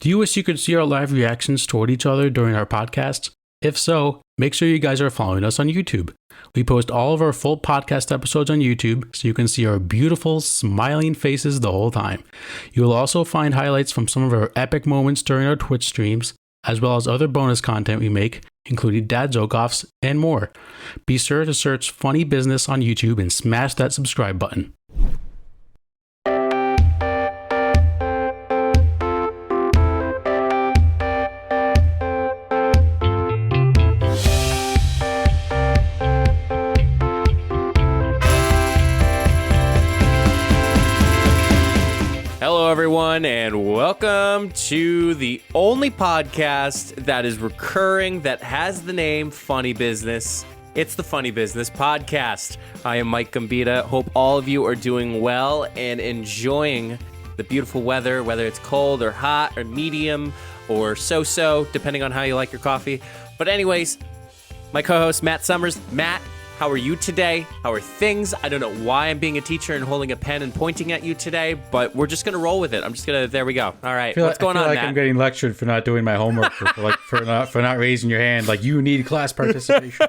Do you wish you could see our live reactions toward each other during our podcasts? If so, make sure you guys are following us on YouTube. We post all of our full podcast episodes on YouTube so you can see our beautiful, smiling faces the whole time. You will also find highlights from some of our epic moments during our Twitch streams, as well as other bonus content we make, including dad joke-offs and more. Be sure to search Funny Business on YouTube and smash that subscribe button. Hello, everyone, and welcome to the only podcast that is recurring that has the name Funny Business. It's the Funny Business Podcast. I am Mike Gambita. Hope all of you are doing well and enjoying the beautiful weather, whether it's cold or hot or medium or so-so, depending on how you like your coffee. But anyways, my co-host, Matt Summers. Matt, how are you today? How are things? I don't know why I'm being a teacher and holding a pen and pointing at you today, but we're just going to roll with it. There we go. All right. What's going on, Matt? Matt? I'm getting lectured for not doing my homework, for not raising your hand. Like, you need class participation.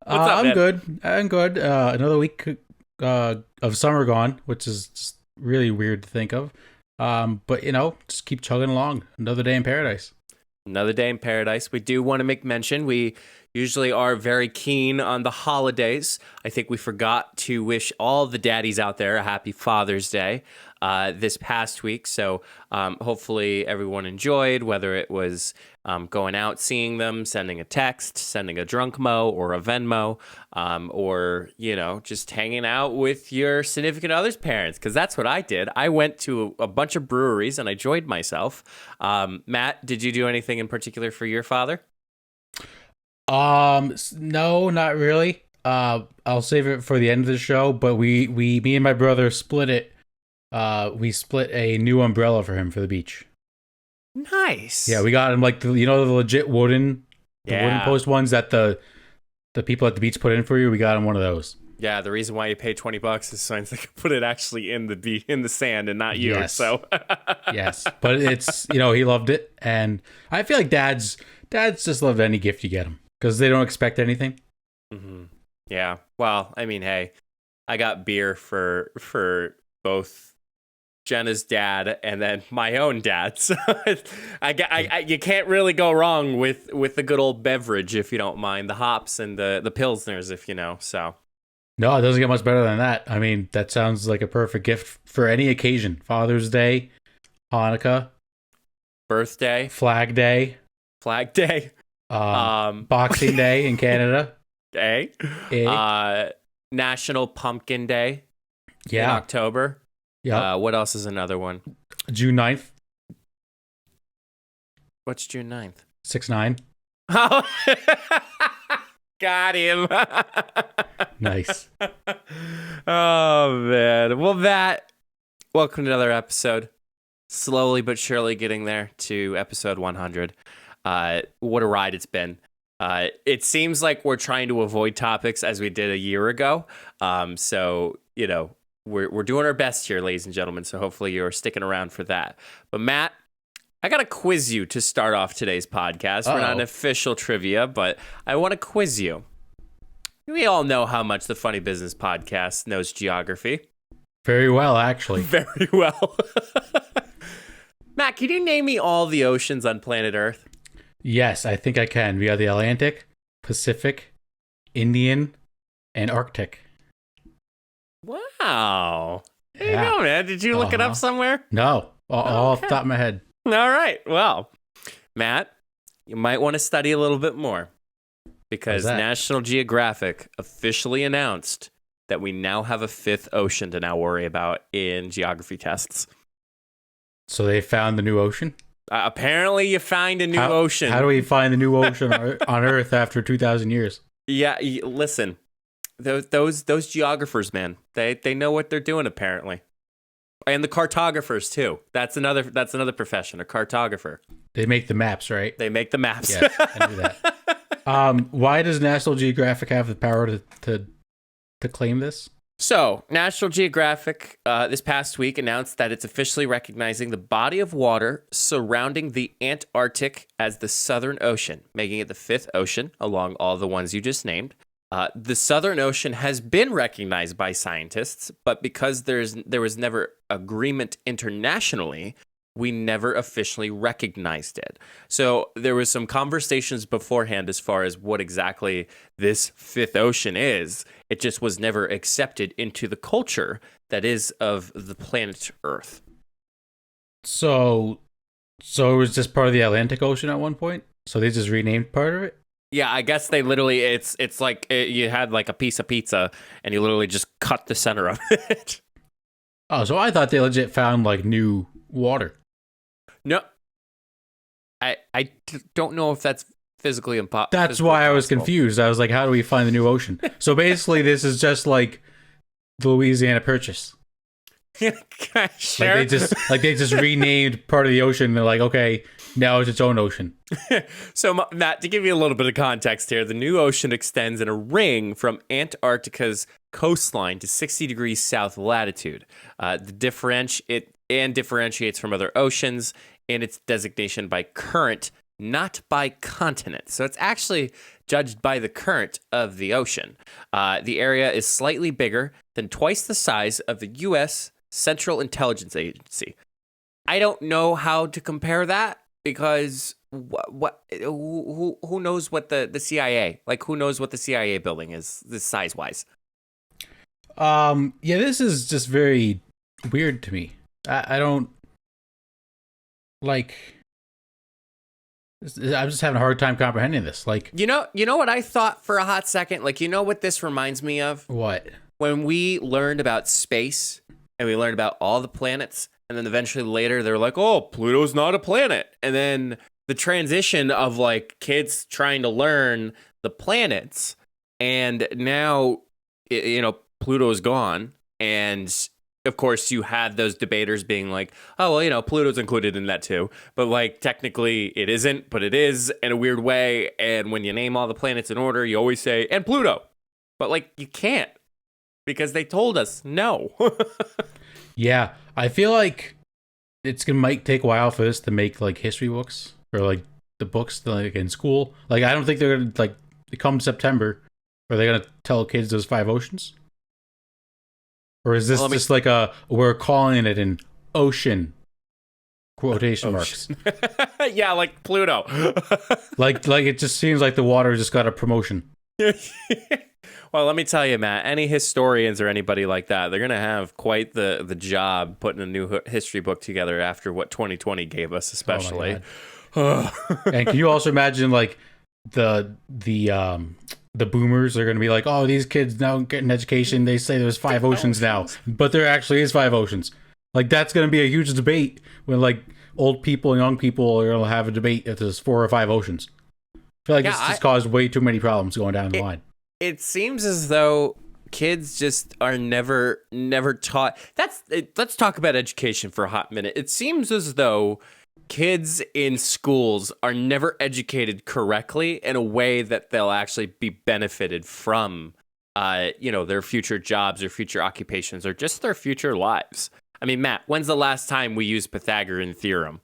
I'm good. Another week of summer gone, which is just really weird to think of. But, just keep chugging along. Another day in paradise. Another day in paradise. We do want to make mention. We usually are very keen on the holidays. I think we forgot to wish all the daddies out there a happy Father's Day this past week. So hopefully everyone enjoyed, whether it was going out, seeing them, sending a text, sending a drunk mo or a Venmo, or, just hanging out with your significant other's parents, because that's what I did. I went to a bunch of breweries and I enjoyed myself. Matt, did you do anything in particular for your father? No, not really. I'll save it for the end of the show, but me and my brother split it. We split a new umbrella for him for the beach. Nice. Yeah, we got him the legit wooden post ones that the people at the beach put in for you. We got him one of those. Yeah, the reason why you pay $20 is so they can put it actually in the sand and not you. Yes. So yes, but it's he loved it, and I feel like dads just love any gift you get them because they don't expect anything. Mm-hmm. Yeah. Well, I mean, hey, I got beer for both Jenna's dad and then my own dad. So you can't really go wrong with the good old beverage, if you don't mind, the hops and the Pilsners, if you know. So no, it doesn't get much better than that. I mean, that sounds like a perfect gift for any occasion: Father's Day, Hanukkah, birthday, Flag Day, Boxing Day in Canada, National Pumpkin Day, in October. Yeah. What else is another one? June 9th. What's June 9th? 6-9. Oh, got him. Nice. Oh, man. Well, welcome to another episode. Slowly but surely getting there to episode 100. What a ride it's been. It seems like we're trying to avoid topics as we did a year ago. So, we're doing our best here, ladies and gentlemen. So hopefully you're sticking around for that. But Matt, I got to quiz you to start off today's podcast. Uh-oh. We're not an official trivia, but I want to quiz you. We all know how much the Funny Business Podcast knows geography. Very well, actually. Very well. Matt, can you name me all the oceans on planet Earth? Yes, I think I can. We got the Atlantic, Pacific, Indian, and Arctic. Wow. There you go, man. Did you look it up somewhere? No, all off the top of my head. All right. Well, Matt, you might want to study a little bit more because National Geographic officially announced that we now have a fifth ocean to now worry about in geography tests. So they found the new ocean? Apparently you find a new ocean. How do we find the new ocean on Earth after 2,000 years? Yeah, listen. Those geographers, man, they know what they're doing apparently, and the cartographers too. That's another profession, a cartographer. They make the maps, right? They make the maps. Yes, I knew that. Why does National Geographic have the power to claim this? So, National Geographic this past week announced that it's officially recognizing the body of water surrounding the Antarctic as the Southern Ocean, making it the fifth ocean along all the ones you just named. The Southern Ocean has been recognized by scientists, but because there was never agreement internationally, we never officially recognized it. So there was some conversations beforehand as far as what exactly this fifth ocean is. It just was never accepted into the culture that is of the planet Earth. So it was just part of the Atlantic Ocean at one point? So they just renamed part of it? Yeah, I guess they literally, it's like you had like a piece of pizza and you literally just cut the center of it. Oh, so I thought they legit found like new water. No, I don't know if that's physically impossible. That's why I was confused. I was like, how do we find the new ocean? So basically, this is just like the Louisiana Purchase. Sure. Like they just renamed part of the ocean. And they're like, okay, now it's its own ocean. So, Matt, to give you a little bit of context here, the new ocean extends in a ring from Antarctica's coastline to 60 degrees south latitude. It differentiates from other oceans in its designation by current, not by continent. So it's actually judged by the current of the ocean. The area is slightly bigger than twice the size of the U.S. Central Intelligence Agency. I don't know how to compare that because who knows what the CIA, like who knows what the CIA building is this size wise? Yeah, this is just very weird to me. I don't like. I'm just having a hard time comprehending this. Like, you know what I thought for a hot second? Like, you know what this reminds me of? What? When we learned about space and we learned about all the planets, and then eventually later they're like, oh, Pluto's not a planet. And then the transition of like kids trying to learn the planets, and now, Pluto's gone. And of course, you had those debaters being like, oh, well, Pluto's included in that too. But like, technically it isn't, but it is in a weird way. And when you name all the planets in order, you always say, and Pluto. But like, you can't because they told us no. Yeah, I feel like might take a while for this to make like history books or like the books like in school. Like, I don't think they're gonna like come September. Are they gonna tell kids there's 5 oceans? Or is this just like we're calling it an ocean, quotation marks? Yeah, like Pluto. like it just seems like the water just got a promotion. Well, let me tell you, Matt, any historians or anybody like that, they're going to have quite the job putting a new history book together after what 2020 gave us, especially. And can you also imagine like the boomers are going to be like, oh, these kids now get an education. They say there's 5 oceans now, but there actually is 5 oceans. Like, that's going to be a huge debate when like old people and young people are going to have a debate if there's 4 or 5 otions. I feel like this just caused way too many problems going down the line. It seems as though kids just are never taught. Let's talk about education for a hot minute. It seems as though kids in schools are never educated correctly in a way that they'll actually be benefited from, their future jobs or future occupations or just their future lives. I mean, Matt, when's the last time we used Pythagorean theorem?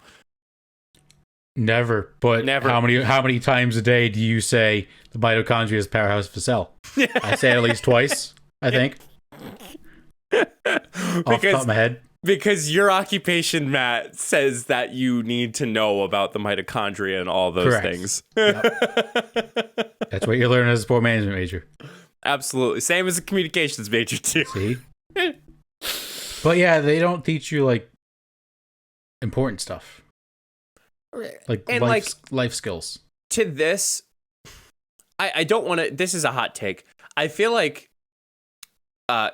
Never. But never. How many times a day do you say the mitochondria is the powerhouse of a cell? I say it at least twice, I think. Off the top of my head. Because your occupation, Matt, says that you need to know about the mitochondria and all those things. Yep. That's what you learn as a sport management major. Absolutely. Same as a communications major, too. See? But yeah, they don't teach you, like, important stuff. Like, life skills. To this, I don't want to... This is a hot take. I feel like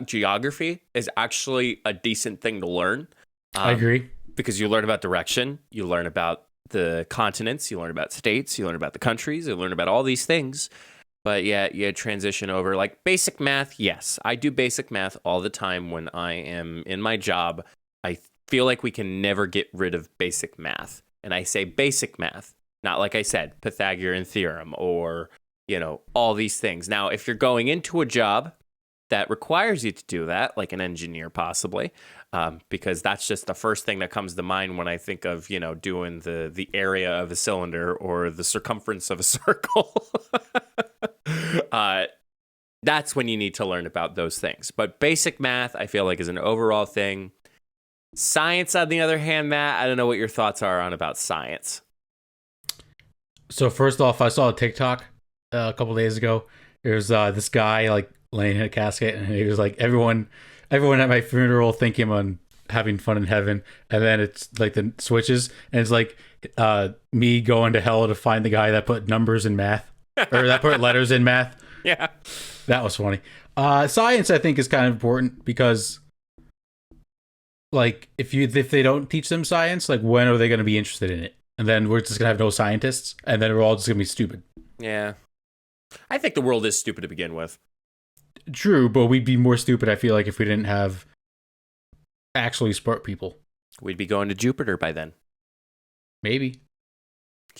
geography is actually a decent thing to learn. I agree. Because you learn about direction, you learn about the continents, you learn about states, you learn about the countries, you learn about all these things. But yeah, you transition over like basic math. Yes, I do basic math all the time when I am in my job. I feel like we can never get rid of basic math. And I say basic math, not like I said, Pythagorean theorem or, all these things. Now, if you're going into a job that requires you to do that, like an engineer possibly, because that's just the first thing that comes to mind when I think of, doing the area of a cylinder or the circumference of a circle. That's when you need to learn about those things. But basic math, I feel like, is an overall thing. Science, on the other hand, Matt, I don't know what your thoughts are on about science. So first off, I saw a TikTok a couple days ago. There's this guy like laying in a casket, and he was like, everyone at my funeral think I'm having fun in heaven, and then it's like the switches, and it's like me going to hell to find the guy that put numbers in math, or that put letters in math. Yeah, that was funny. Science, I think, is kind of important because, like, if they don't teach them science, like, when are they going to be interested in it? And then we're just gonna have no scientists, and then we're all just gonna be stupid. Yeah, I think the world is stupid to begin with. True, but we'd be more stupid, I feel like, if we didn't have actually smart people. We'd be going to Jupiter by then. Maybe.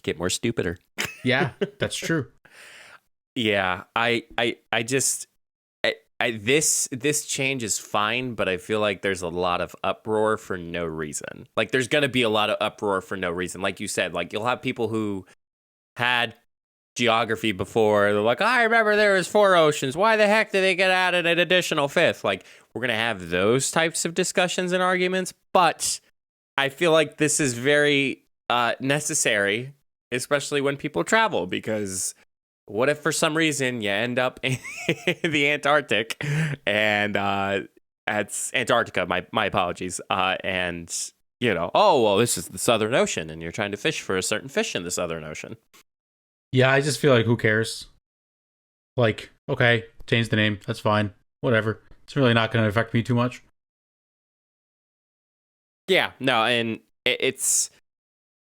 Get more stupider. Yeah, that's true. Yeah, this change is fine, but I feel like there's a lot of uproar for no reason. Like, there's going to be a lot of uproar for no reason. Like you said, like, you'll have people who had geography before. They're like, I remember there was 4 oceans. Why the heck did they get added an additional 5th? Like, we're going to have those types of discussions and arguments, but I feel like this is very necessary, especially when people travel, because what if for some reason you end up in the Antarctic, and it's Antarctica, my apologies, and this is the Southern Ocean, and you're trying to fish for a certain fish in the Southern Ocean. Yeah, I just feel like, who cares? Like, okay, change the name, that's fine, whatever. It's really not going to affect me too much. Yeah, no, and it's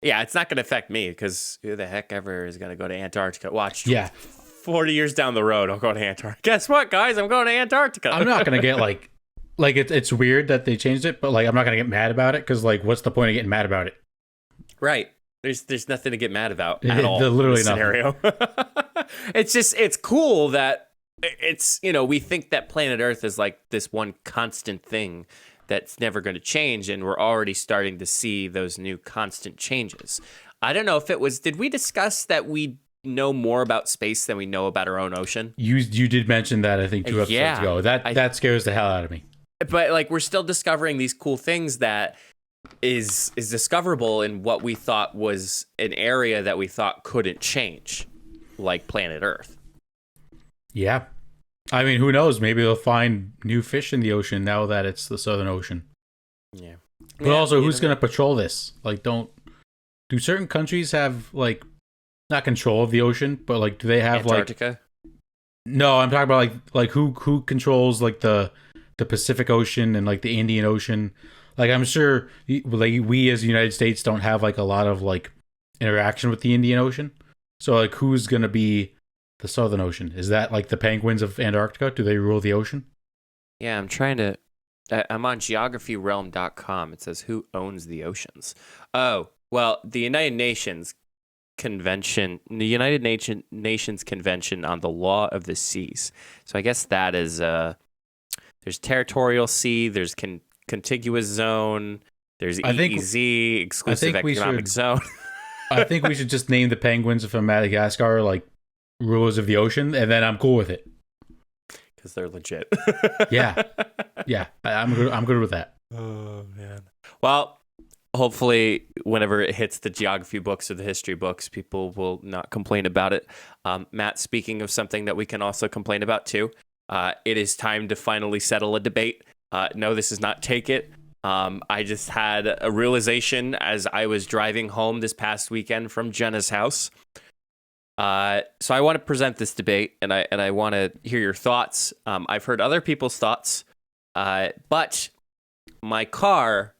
not going to affect me, because who the heck ever is going to go to Antarctica? Watch. Yeah. 40 years down the road, I'll go to Antarctica. Guess what, guys? I'm going to Antarctica. I'm not going to get like it's weird that they changed it, but like, I'm not going to get mad about it, because like, what's the point of getting mad about it? Right. There's nothing to get mad about at all. Literally in this scenario. It's cool that it's, we think that planet Earth is like this one constant thing that's never going to change, and we're already starting to see those new constant changes. I don't know if did we discuss that we know more about space than we know about our own ocean? You did mention that, I think, 2 episodes ago. That scares the hell out of me. But like, we're still discovering these cool things that is discoverable in what we thought was an area that we thought couldn't change, like planet Earth. Yeah. I mean, who knows? Maybe they'll find new fish in the ocean now that it's the Southern Ocean. Yeah. But also, who's going to patrol this? Like, do certain countries have, like, not control of the ocean, but like, do they have Antarctica? No, I'm talking about like who controls like the Pacific Ocean and like the Indian Ocean. Like, I'm sure like we as the United States don't have like a lot of like interaction with the Indian Ocean. So like, who's gonna be the Southern Ocean? Is that like the penguins of Antarctica? Do they rule the ocean? Yeah, I'm on geographyrealm.com. It says, who owns the oceans? Oh, well, the United Nations Convention on the Law of the Seas. So I guess that is there's territorial sea, there's contiguous zone, there's EEZ, exclusive economic zone. I think we should just name the penguins from Madagascar like rulers of the ocean, and then I'm cool with it. Because they're legit. Yeah. I'm good with that. Oh man. Well, hopefully, whenever it hits the geography books or the history books, people will not complain about it. Matt, speaking of something that we can also complain about too, it is time to finally settle a debate. No, this is not Take It. I just had a realization as I was driving home this past weekend from Jenna's house. So I want to present this debate, and I want to hear your thoughts. I've heard other people's thoughts, but my car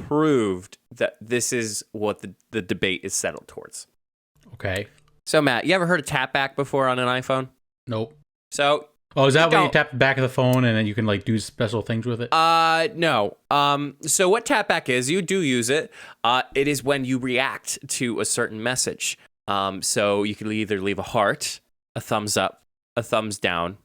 proved that this is what the debate is settled towards. Okay. So, Matt, you ever heard of tap back before on an iPhone? Nope. So, is that when you tap the back of the phone and then you can like do special things with it? No. So what tap back is, you do use it. It is when you react to a certain message. So you can either leave a heart, a thumbs up, a thumbs down,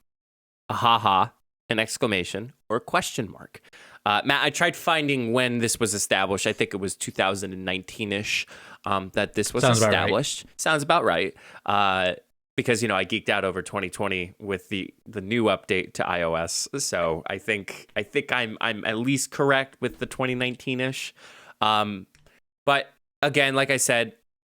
a haha, an exclamation, or a question mark. Matt, I tried finding when this was established. I think it was 2019-ish that this was established. Sounds about right. Because, I geeked out over 2020 with the new update to iOS. So I think I'm at least correct with the 2019-ish. But again, like I said,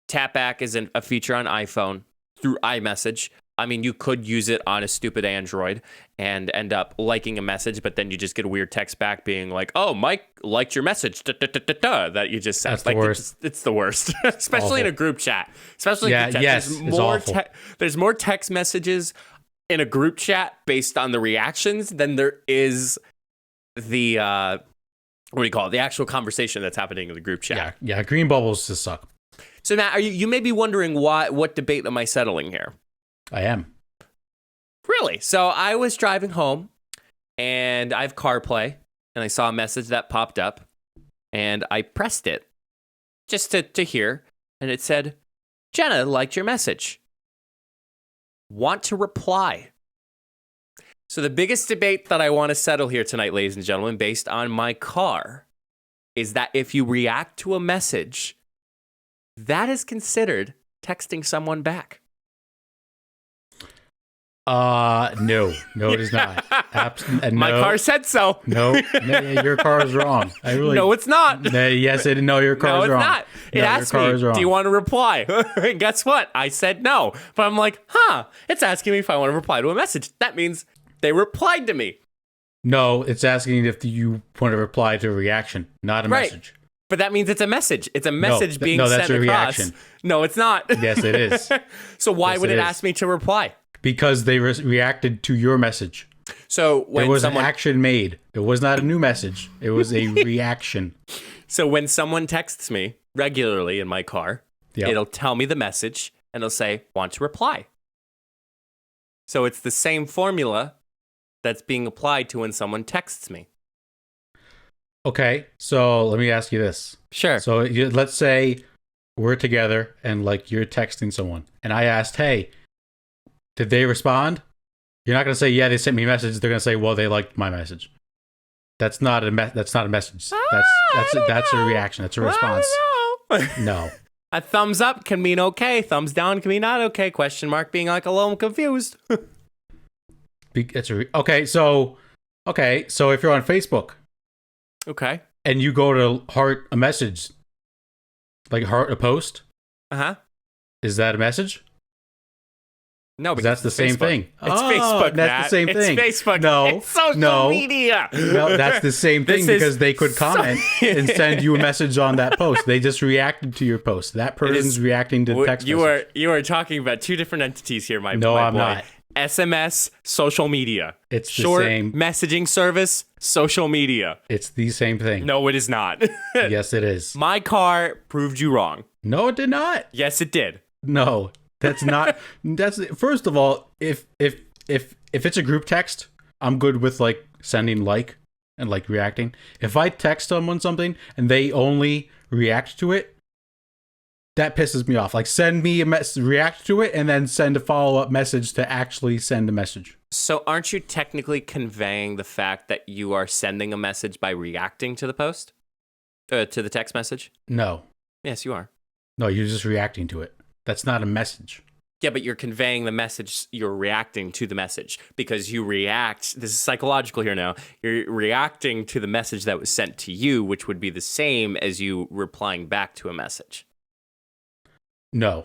tap back is a feature on iPhone through iMessage. I mean, you could use it on a stupid Android and end up liking a message, but then you just get a weird text back being like, "Oh, Mike liked your message," that you just sent. That's the worst. It's the worst, especially in a group chat. Especially in a group chat. Yes, it's awful. There's more text messages in a group chat based on the reactions than there is the what do you call it? The actual conversation that's happening in the group chat. Yeah. Green bubbles just suck. So Matt, you may be wondering what debate am I settling here? I am. Really? So I was driving home and I have CarPlay and I saw a message that popped up and I pressed it just to hear. And it said, "Jenna liked your message. Want to reply?" So the biggest debate that I want to settle here tonight, ladies and gentlemen, based on my car, is that if you react to a message, that is considered texting someone back. No, it is not. My car said so. No, your car is wrong. No, it's not. Yes, your car is wrong. No, it's not. It asked me, "Do you want to reply?" And guess what? I said no. But I'm like, it's asking me if I want to reply to a message. That means they replied to me. No, it's asking if you want to reply to a reaction, not a message. But that means it's a message. It's a message being sent that's a across. Reaction. No, it's not. Yes, it is. So why would it ask me to reply? Because they reacted to your message. So when there was an action made. It was not a new message. It was a reaction. So when someone texts me regularly in my car, it'll tell me the message and it'll say, "Want to reply?" So it's the same formula that's being applied to when someone texts me. Okay, so let me ask you this. Sure. So let's say we're together and you're texting someone and I asked, "Hey, did they respond?" You're not going to say, "Yeah, they sent me a message." They're going to say, "Well, they liked my message." That's not a message. That's a reaction. That's a response. No. A thumbs up can mean okay. Thumbs down can mean not okay. Question mark being like a little confused. Okay, so if you're on Facebook, okay, and you go to heart a message, like heart a post, is that a message? No, because that's the same thing. It's Facebook. That's the same thing. It's Facebook. No, it's social media. No, that's the same thing because they could comment and send you a message on that post. They just reacted to your post. That person's reacting to the text message. You are talking about two different entities here, my No, my I'm boy. not. SMS, social media. It's short the same messaging service, social media. It's the same thing. No, it is not. Yes, it is. My car proved you wrong. No, it did not. Yes, it did. No, that's not. First of all, if it's a group text, I'm good with sending and reacting. If I text someone something and they only react to it, that pisses me off. Send me a message, react to it, and then send a follow-up message to actually send a message. So aren't you technically conveying the fact that you are sending a message by reacting to the post? To the text message? No. Yes, you are. No, you're just reacting to it. That's not a message. Yeah, but you're conveying the message. You're reacting to the message because you react. This is psychological here now. You're reacting to the message that was sent to you, which would be the same as you replying back to a message. No.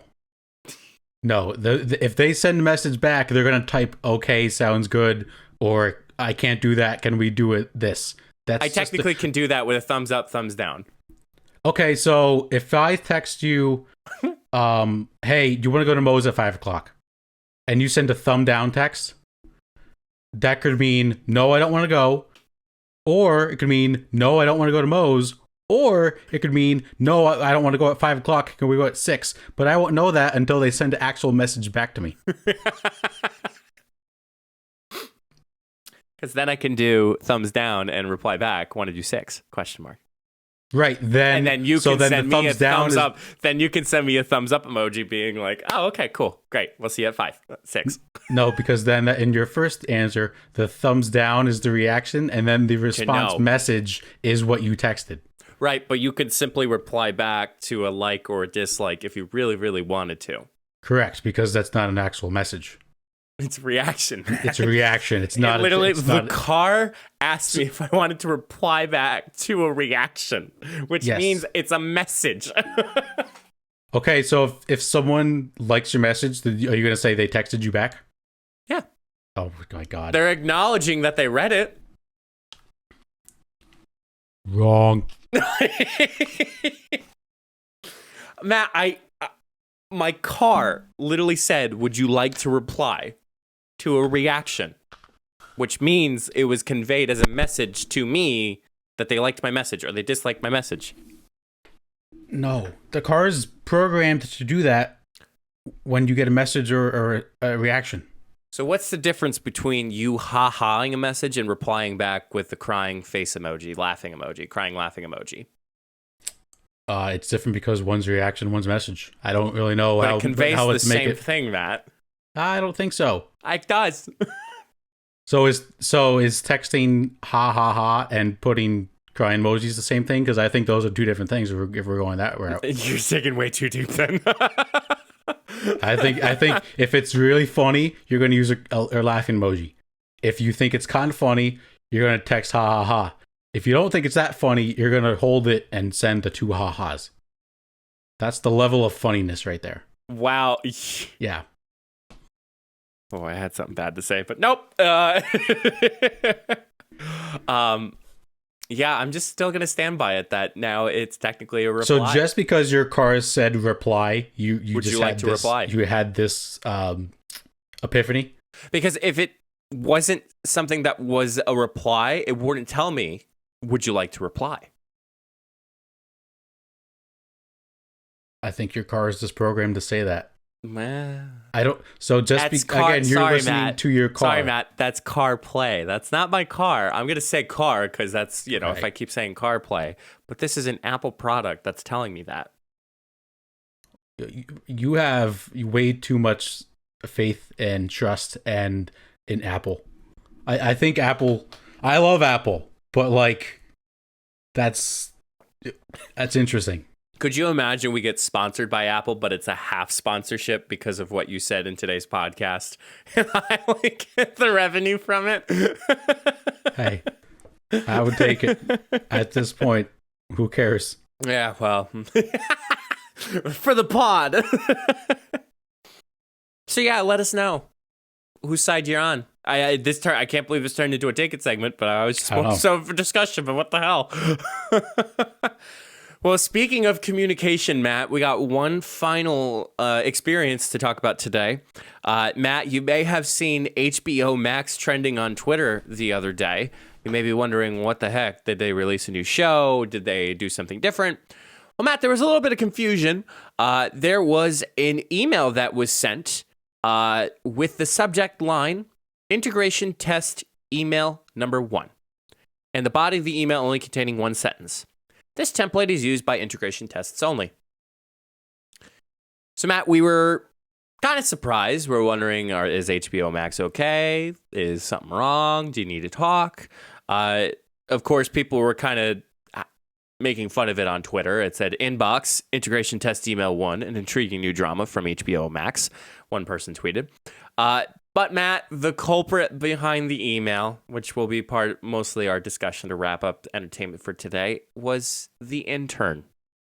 If they send a message back, they're going to type, "Okay, sounds good," or "I can't do that. Can we do it this?" I technically can do that with a thumbs up, thumbs down. Okay, so if I text you, "Hey, do you want to go to Moe's at 5:00?" and you send a thumb down text, that could mean, "No, I don't want to go," or it could mean, "No, I don't want to go to Moe's," or it could mean, "No, I don't want to go at 5:00. Can we go at 6?" But I won't know that until they send an actual message back to me. Because then I can do thumbs down and reply back, "Want to do 6?" Question mark. Right. Then And then you can then send the me a thumbs down thumbs is, up. Then you can send me a thumbs up emoji being like, oh, okay, cool. Great. We'll see you at 5, 6. No, because then in your first answer, the thumbs down is the reaction, and then the response no. message is what you texted. Right, but you could simply reply back to a like or a dislike if you really, really wanted to. Correct, because that's not an actual message. It's a reaction. It's a reaction. It's not. Literally, it's the not, car asked me if I wanted to reply back to a reaction, which Yes. means it's a message. Okay, so if someone likes your message, are you going to say they texted you back? Yeah. Oh my God. They're acknowledging that they read it. Wrong. Matt, my car literally said, "Would you like to reply to a reaction?" Which means it was conveyed as a message to me that they liked my message or they disliked my message. No, the car is programmed to do that when you get a message or a reaction. So what's the difference between you ha-haing a message and replying back with the crying face emoji, laughing emoji, crying laughing emoji? It's different because one's reaction, one's message. I don't really know But how it conveys how the let's make same it. thing, Matt. I don't think so. It does. So is texting ha ha ha and putting crying emojis the same thing? Because I think those are two different things. If we're going that route, You're digging way too deep then. I think if it's really funny, you're going to use a laughing emoji. If you think it's kind of funny, you're going to text ha ha ha. If you don't think it's that funny, you're going to hold it and send the 2 ha ha's. That's the level of funniness right there. Wow. Yeah. Oh, I had something bad to say, but nope. Yeah, I'm just still gonna stand by it that now it's technically a reply. So just because your car said reply, you Would just you like had to this, reply? You had this epiphany. Because if it wasn't something that was a reply, it wouldn't tell me, would you like to reply? I think your car is just programmed to say that. Man. I don't. So just again, you're listening Matt. to your car. Sorry, Matt. That's CarPlay. That's not my car. I'm gonna say car because that's if Right. I keep saying CarPlay. But this is an Apple product that's telling me that. You have way too much faith and trust and in Apple. I think Apple. I love Apple, but like, that's interesting. Could you imagine we get sponsored by Apple, but it's a half sponsorship because of what you said in today's podcast, and I get the revenue from it? Hey, I would take it. At this point, who cares? Yeah, well, for the pod. So yeah, let us know whose side you're on. I can't believe this turned into a take it segment, but I was just so for discussion. But what the hell? Well, speaking of communication, Matt, we got one final experience to talk about today. Matt, you may have seen HBO Max trending on Twitter the other day. You may be wondering, what the heck? Did they release a new show? Did they do something different? Well, Matt, there was a little bit of confusion. There was an email that was sent with the subject line, integration test email number 1. And the body of the email only containing one sentence. This template is used by integration tests only. So, Matt, we were kind of surprised. We're wondering, is HBO Max okay? Is something wrong? Do you need to talk? Of course, people were kind of making fun of it on Twitter. It said, inbox, integration test email 1, an intriguing new drama from HBO Max. One person tweeted. But Matt, the culprit behind the email, which will be mostly our discussion to wrap up entertainment for today, was the intern.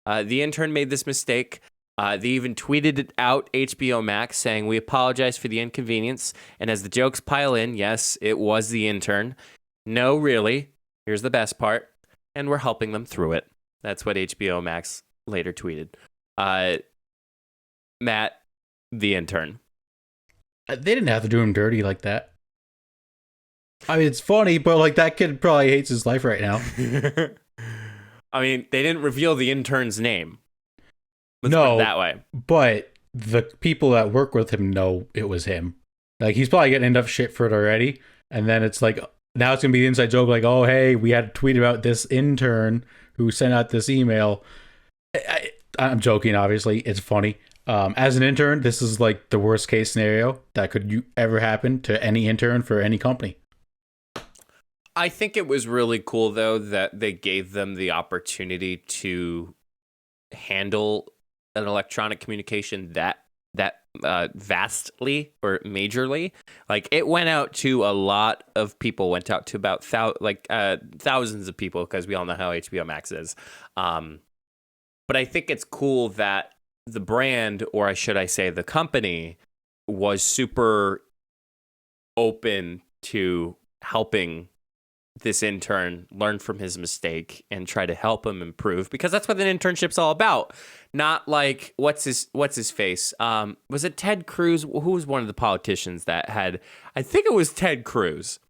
The intern made this mistake. They even tweeted it out, HBO Max, saying, "We apologize for the inconvenience." And as the jokes pile in, yes, it was the intern. No, really. Here's the best part. And we're helping them through it. That's what HBO Max later tweeted. Matt, the intern. They didn't have to do him dirty like that. I mean, it's funny, but like, that kid probably hates his life right now. I mean, they didn't reveal the intern's name. Let's put No, it that way. But the people that work with him know it was him. Like, he's probably getting enough shit for it already. And then it's like, now it's going to be the inside joke, like, oh, hey, we had a tweet about this intern who sent out this email. I'm joking, obviously. It's funny. As an intern, this is like the worst case scenario that could ever happen to any intern for any company. I think it was really cool, though, that they gave them the opportunity to handle an electronic communication that vastly or majorly. Like, it went out to a lot of people, went out to about thousands of people, because we all know how HBO Max is. But I think it's cool that the brand, or should I say the company, was super open to helping this intern learn from his mistake and try to help him improve, because that's what an internship's all about. Not like what's his face? Was it Ted Cruz? Who was one of the politicians that had? I think it was Ted Cruz.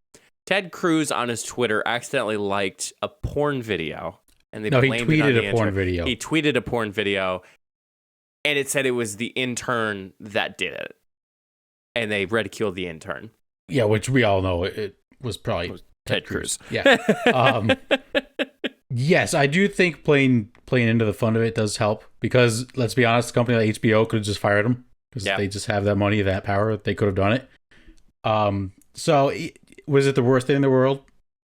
Ted Cruz on his Twitter accidentally liked a porn video, and he tweeted a porn video. He tweeted a porn video, and it said it was the intern that did it, and they ridiculed the intern. Yeah, which we all know it was probably Ted Cruz. Yeah. Yes, I do think playing into the fun of it does help, because let's be honest, a company like HBO could have just fired him, because they just have that money, that power. They could have done it. So was it the worst thing in the world?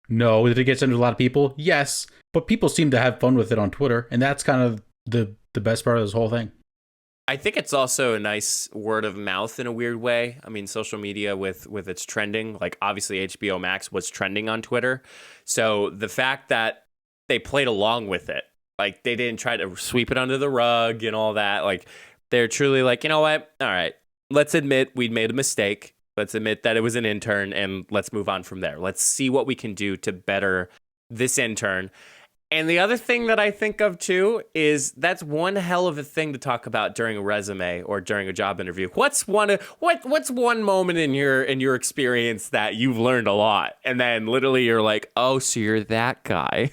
No. Did it get sent to a lot of people? Yes. But people seem to have fun with it on Twitter, and that's kind of the best part of this whole thing. I think it's also a nice word of mouth in a weird way. I mean, social media with its trending, like obviously HBO Max was trending on Twitter. So the fact that they played along with it, like they didn't try to sweep it under the rug and all that. Like they're truly like, you know what? All right, let's admit we made a mistake. Let's admit that it was an intern, and let's move on from there. Let's see what we can do to better this intern. And the other thing that I think of too is that's one hell of a thing to talk about during a resume or during a job interview. What's one moment in your experience that you've learned a lot, and then literally you're like, oh, so you're that guy?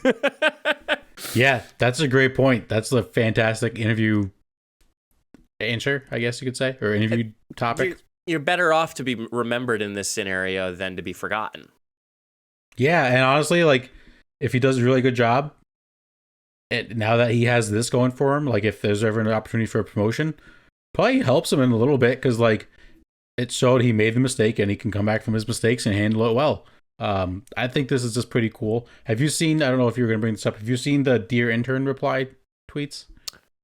Yeah, that's a great point. That's a fantastic interview answer, I guess you could say, or interview topic. You're better off to be remembered in this scenario than to be forgotten. Yeah, and honestly, like if he does a really good job, now that he has this going for him, like if there's ever an opportunity for a promotion, probably helps him in a little bit, because like it showed he made the mistake and he can come back from his mistakes and handle it well. I think this is just pretty cool. Have you seen, I don't know if you were going to bring this up, have you seen the Dear Intern reply tweets?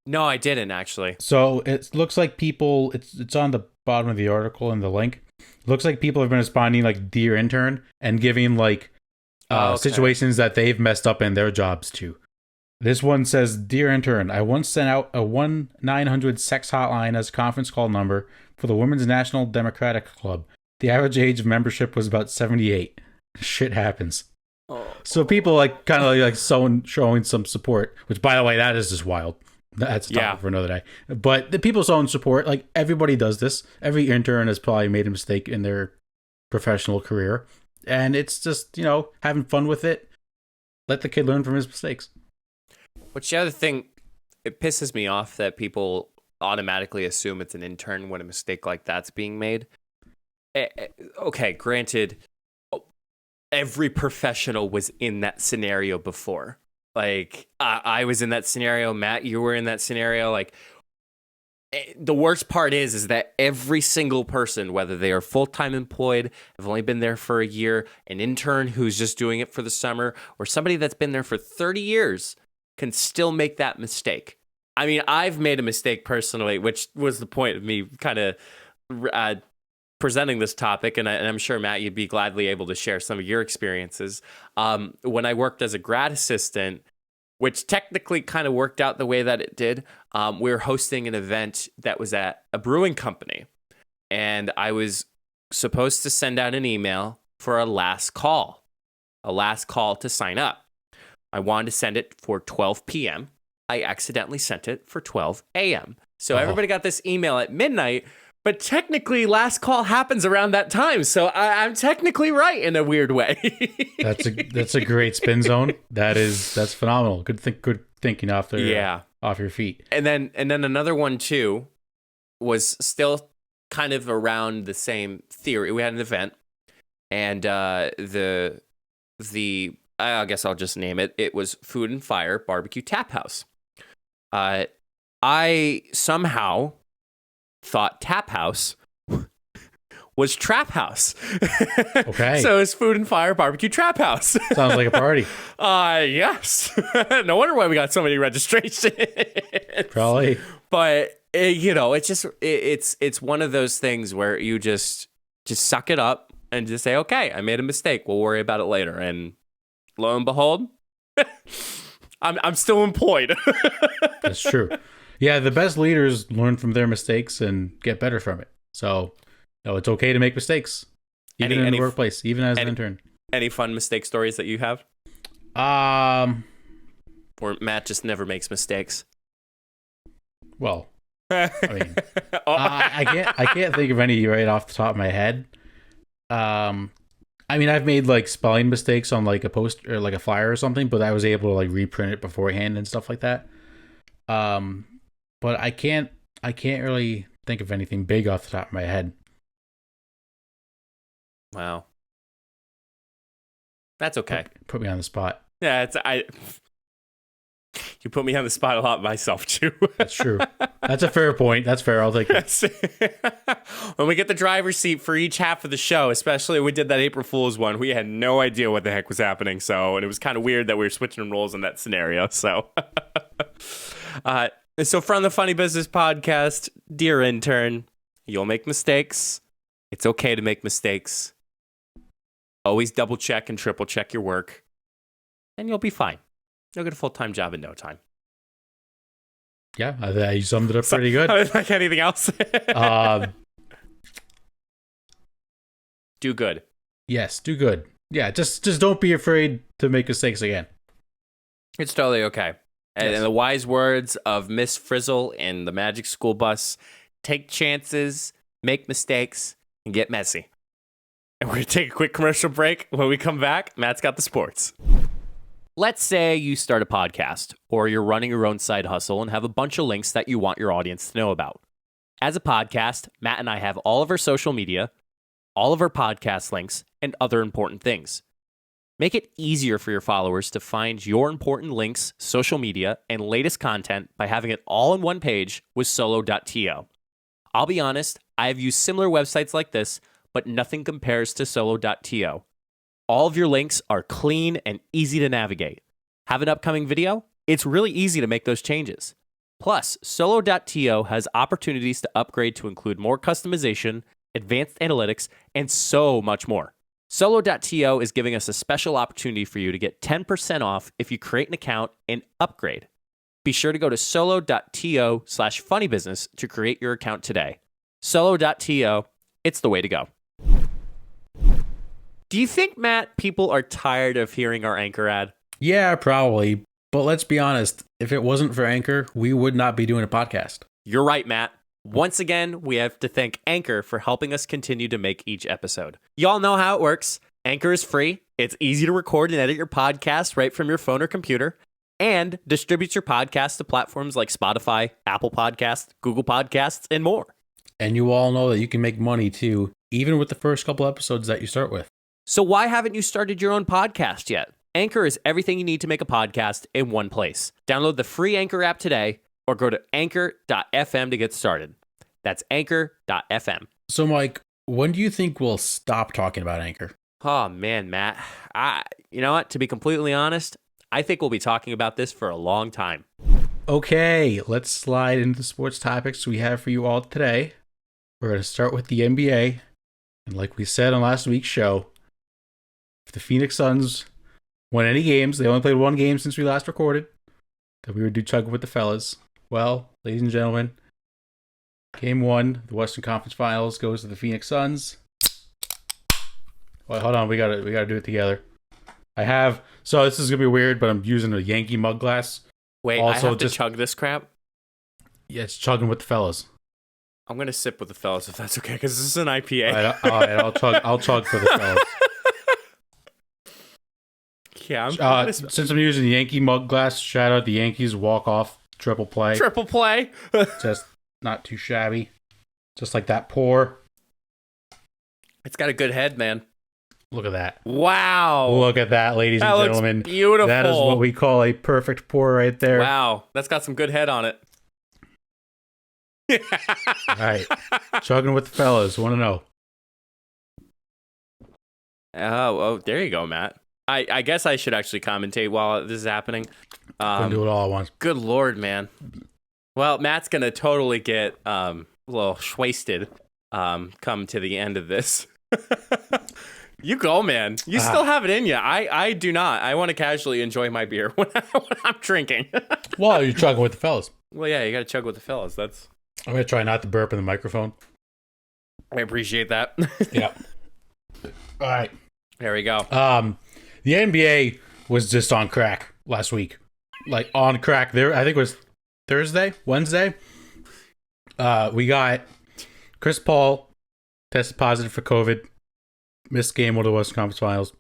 No, I didn't actually. So it looks like people, it's on the bottom of the article in the link. It looks like people have been responding like Dear Intern and giving like situations that they've messed up in their jobs too. This one says, Dear Intern, I once sent out a 1-900-SEX hotline as a conference call number for the Women's National Democratic Club. The average age of membership was about 78. Shit happens. So people like kind of like showing some support, which by the way, that is just wild. That's a topic for another day. But the people showing support, like everybody does this. Every intern has probably made a mistake in their professional career. And it's just, having fun with it. Let the kid learn from his mistakes. Which the other thing, it pisses me off that people automatically assume it's an intern when a mistake like that's being made. Okay, granted, every professional was in that scenario before. Like, I was in that scenario. Matt, you were in that scenario. Like, the worst part is that every single person, whether they are full-time employed, have only been there for a year, an intern who's just doing it for the summer, or somebody that's been there for 30 years, can still make that mistake. I mean, I've made a mistake personally, which was the point of me kind of presenting this topic, and I'm sure, Matt, you'd be gladly able to share some of your experiences. When I worked as a grad assistant, which technically kind of worked out the way that it did, we were hosting an event that was at a brewing company, and I was supposed to send out an email for a last call to sign up. I wanted to send it for 12 p.m. I accidentally sent it for 12 a.m. So everybody got this email at midnight, but technically last call happens around that time. So I'm technically right in a weird way. That's a great spin zone. That's phenomenal. Good thinking off your feet. And then another one too was still kind of around the same theory. We had an event, and the I guess I'll just name it. It was Food and Fire Barbecue Tap House. I somehow thought Tap House was Trap House. Okay. So it's Food and Fire Barbecue Trap House. Sounds like a party. Yes. No wonder why we got so many registrations. Probably. But it's one of those things where you just suck it up and just say, okay, I made a mistake. We'll worry about it later. And lo and behold, I'm still employed. That's true. Yeah, the best leaders learn from their mistakes and get better from it. So, it's okay to make mistakes, even in the workplace, even as an intern. Any fun mistake stories that you have? Or Matt just never makes mistakes. Well, I mean, I can't think of any right off the top of my head. I mean, I've made like spelling mistakes on like a post or like a flyer or something, but I was able to like reprint it beforehand and stuff like that. But I can't really think of anything big off the top of my head. Wow. That's okay. Put me on the spot. Yeah, you put me on the spot a lot myself too. That's true. That's a fair point. That's fair. I'll take it. When we get the driver's seat for each half of the show, especially when we did that April Fool's one, we had no idea what the heck was happening. So, and it was kind of weird that we were switching roles in that scenario. So, so from the Funny Business Podcast, dear intern, you'll make mistakes. It's okay to make mistakes. Always double check and triple check your work, and you'll be fine. You'll get a full-time job in no time. Yeah, you summed it up pretty good. Like anything else? Do good. Yes, do good. Yeah, just don't be afraid to make mistakes again. It's totally okay. And Yes. in the wise words of Miss Frizzle in the Magic School Bus, take chances, make mistakes, and get messy. And we're going to take a quick commercial break. When we come back, Matt's got the sports. Let's say you start a podcast or you're running your own side hustle and have a bunch of links that you want your audience to know about. As a podcast, Matt and I have all of our social media, all of our podcast links, and other important things. Make it easier for your followers to find your important links, social media, and latest content by having it all in one page with solo.to. I'll be honest, I have used similar websites like this, but nothing compares to solo.to. All of your links are clean and easy to navigate. Have an upcoming video? It's really easy to make those changes. Plus, solo.to has opportunities to upgrade to include more customization, advanced analytics, and so much more. Solo.to is giving us a special opportunity for you to get 10% off if you create an account and upgrade. Be sure to go to solo.to/funnybusiness to create your account today. Solo.to, it's the way to go. Do you think, Matt, people are tired of hearing our Anchor ad? Yeah, probably. But let's be honest, if it wasn't for Anchor, we would not be doing a podcast. You're right, Matt. Once again, we have to thank Anchor for helping us continue to make each episode. Y'all know how it works. Anchor is free. It's easy to record and edit your podcast right from your phone or computer, and distributes your podcast to platforms like Spotify, Apple Podcasts, Google Podcasts, and more. And you all know that you can make money too, even with the first couple episodes that you start with. So why haven't you started your own podcast yet? Anchor is everything you need to make a podcast in one place. Download the free Anchor app today or go to anchor.fm to get started. That's anchor.fm. So, Mike, when do you think we'll stop talking about Anchor? Oh, man, Matt. You know what? To be completely honest, I think we'll be talking about this for a long time. Okay, let's slide into the sports topics we have for you all today. We're going to start with the NBA. And like we said on last week's show, if the Phoenix Suns won any games, they only played one game since we last recorded, that we would do chugging with the fellas. Well, ladies and gentlemen, Game 1, the Western Conference Finals goes to the Phoenix Suns. Well, hold on, we gotta do it together. So this is gonna be weird, but I'm using a Yankee mug glass. Wait, also, I have to chug this crap? Yeah, it's chugging with the fellas. I'm gonna sip with the fellas if that's okay, because this is an IPA. All right, I'll chug for the fellas. Yeah, since I'm using the Yankee mug glass, shout out the Yankees walk-off triple play. Triple play. Just not too shabby. Just like that pour. It's got a good head, man. Look at that. Wow. Look at that, ladies and gentlemen. Looks beautiful. That is what we call a perfect pour right there. Wow. That's got some good head on it. All right. Chugging with the fellas. Want to know? Oh, there you go, Matt. I guess I should actually commentate while this is happening. Couldn't do it all at once. Good Lord, man. Well, Matt's going to totally get a little wasted come to the end of this. You go, man. You still have it in you. I do not. I want to casually enjoy my beer when I'm drinking. Well, you're chugging with the fellas. Well, yeah, you got to chug with the fellas. I'm going to try not to burp in the microphone. I appreciate that. Yeah. All right. There we go. The NBA was just on crack last week. Like, on crack. There, I think it was Wednesday. We got Chris Paul tested positive for COVID. Missed game of the Western Conference Finals.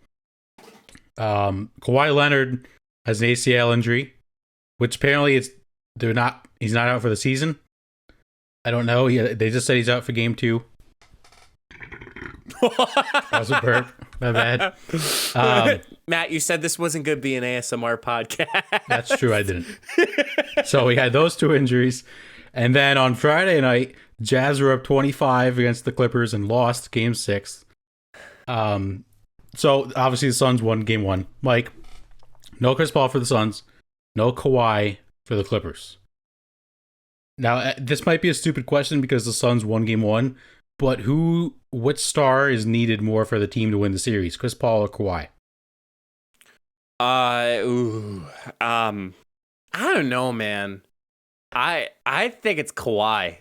Kawhi Leonard has an ACL injury, which apparently he's not out for the season. I don't know. They just said he's out for game 2. That was a burp. My bad. Matt, you said this wasn't going to be an ASMR podcast. That's true. I didn't. So we had those 2 injuries. And then on Friday night, Jazz were up 25 against the Clippers and lost game 6. So obviously the Suns won game 1. Mike, no Chris Paul for the Suns, no Kawhi for the Clippers. Now, this might be a stupid question because the Suns won game 1, but what star is needed more for the team to win the series, Chris Paul or Kawhi? I don't know, man. I think it's Kawhi.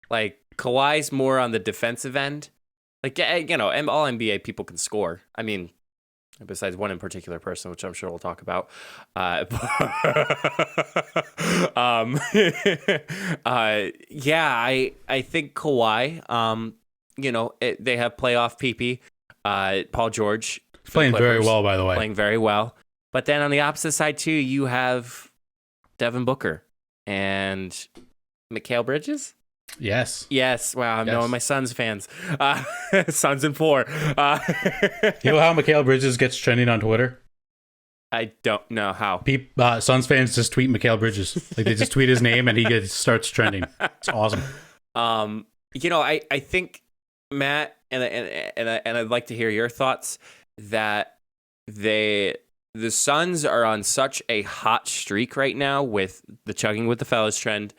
Like, Kawhi's more on the defensive end. Like, you know, all NBA people can score. I mean, besides one in particular person, which I'm sure we'll talk about. Yeah, I think Kawhi. You know, they have playoff PP. Paul George. Playing very well, by the way. Playing very well. But then on the opposite side, too, you have Devin Booker and Mikal Bridges. Yes. Wow, I'm knowing my Suns fans. Suns in 4. You know how Mikal Bridges gets trending on Twitter? I don't know how. Suns fans just tweet Mikal Bridges. Like, they just tweet his name and he starts trending. It's awesome. You know, I think, Matt, and I'd like to hear your thoughts, that the Suns are on such a hot streak right now with the chugging with the fellas trend,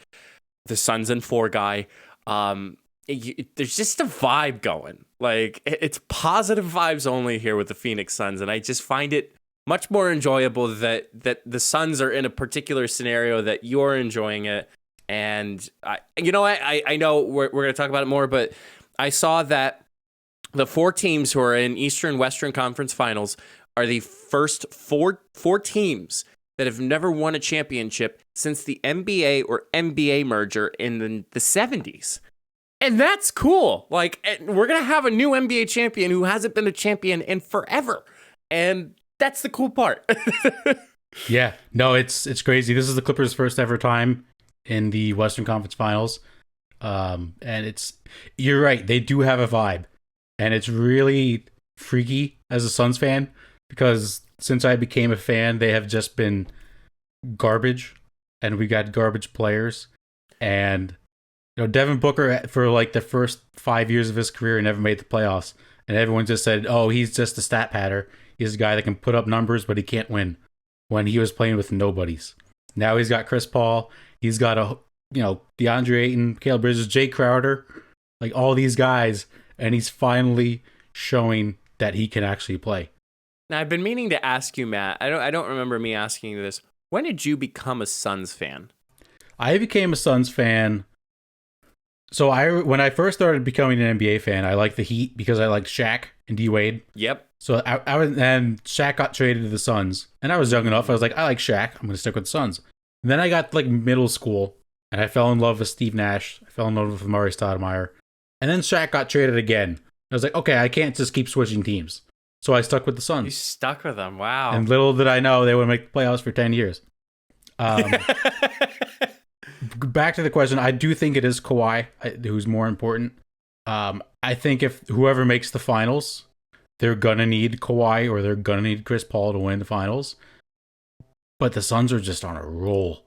the Suns in 4 guy. There's just a vibe going. Like, it's positive vibes only here with the Phoenix Suns, and I just find it much more enjoyable that the Suns are in a particular scenario, that you're enjoying it. And I know we're going to talk about it more, but I saw that the 4 teams who are in Eastern Western Conference Finals are the first four teams that have never won a championship since the NBA or NBA merger in the 70s. And that's cool. Like, we're going to have a new NBA champion who hasn't been a champion in forever. And that's the cool part. Yeah. No, it's crazy. This is the Clippers' first ever time in the Western Conference Finals. And you're right. They do have a vibe. And it's really freaky as a Suns fan, because since I became a fan, they have just been garbage, and we got garbage players. And you know, Devin Booker, for like the first 5 years of his career, never made the playoffs, and everyone just said, "Oh, he's just a stat patter. He's a guy that can put up numbers, but he can't win." When he was playing with nobodies. Now he's got Chris Paul. He's got DeAndre Ayton, Mikal Bridges, Jay Crowder, like all these guys, and he's finally showing that he can actually play. Now, I've been meaning to ask you, Matt. I don't remember me asking you this. When did you become a Suns fan? I became a Suns fan. So when I first started becoming an NBA fan, I liked the Heat because I liked Shaq and D Wade. Yep. So and Shaq got traded to the Suns, and I was young enough. I was like, I like Shaq. I'm going to stick with the Suns. And then I got like middle school, and I fell in love with Steve Nash. I fell in love with Murray Stoudemire. And then Shaq got traded again. I was like, okay, I can't just keep switching teams. So I stuck with the Suns. You stuck with them. Wow. And little did I know they would make the playoffs for 10 years. Back to the question, I do think it is Kawhi who's more important. I think if whoever makes the finals they're gonna need Kawhi or they're gonna need Chris Paul to win the finals. But the Suns are just on a roll.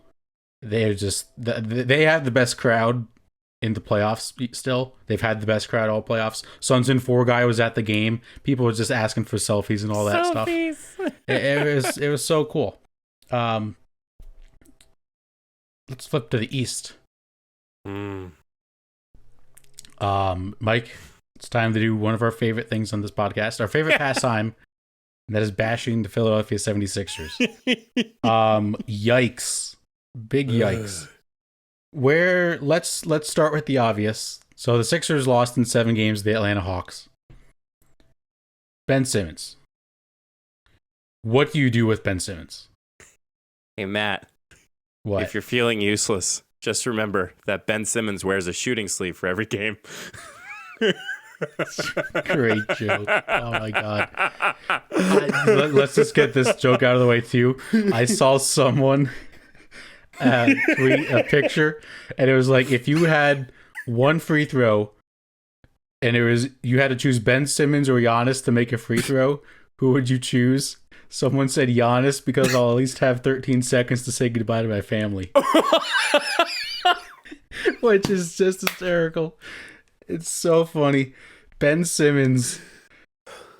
They're just they have the best crowd in the playoffs still. They've had the best crowd all playoffs. Suns in 4 guy was at the game. People were just asking for selfies and all that stuff. It was so cool. Let's flip to the East. Mike, it's time to do one of our favorite things on this podcast. Our favorite pastime, and that is bashing the Philadelphia 76ers. Yikes. Big yikes. Let's start with the obvious. So the Sixers lost in 7 games to the Atlanta Hawks. Ben Simmons. What do you do with Ben Simmons? Hey, Matt. What? If you're feeling useless, just remember that Ben Simmons wears a shooting sleeve for every game. Great joke. Oh my God. Let's just get this joke out of the way too. I saw someone tweet a picture, and it was like, if you had one free throw and you had to choose Ben Simmons or Giannis to make a free throw, who would you choose? Someone said Giannis because I'll at least have 13 seconds to say goodbye to my family. Which is just hysterical. It's so funny. Ben Simmons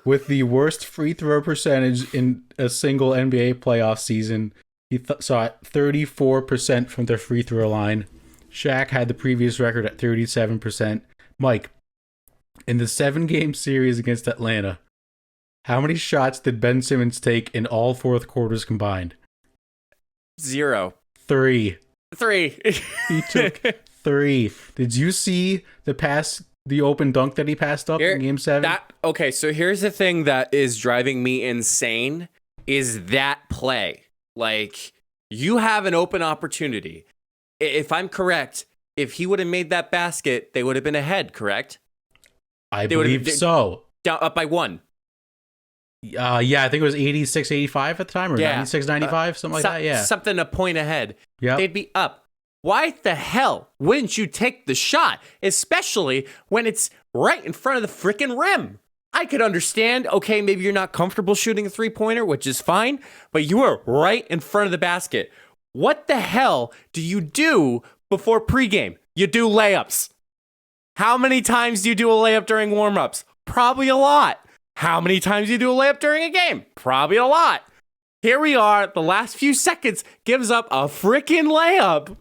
with the worst free throw percentage in a single NBA playoff season. He saw it 34% from the free throw line. Shaq had the previous record at 37%. Mike, in the 7-game series against Atlanta, how many shots did Ben Simmons take in all fourth quarters combined? 0. 3. He took 3. Did you see the open dunk that he passed up in Game 7? Okay, so here's the thing that is driving me insane is that play. Like, you have an open opportunity. If I'm correct, if he would have made that basket, they would have been ahead, correct? I believe so. Down up by 1. Yeah, I think it was 86-85 at the time, or 96-95, something like that. Yeah, something a point ahead. Yeah, they'd be up. Why the hell wouldn't you take the shot, especially when it's right in front of the freaking rim? I could understand, okay, maybe you're not comfortable shooting a 3-pointer, which is fine, but you are right in front of the basket. What the hell do you do before pregame? You do layups. How many times do you do a layup during warmups? Probably a lot. How many times do you do a layup during a game? Probably a lot. Here we are, the last few seconds, gives up a freaking layup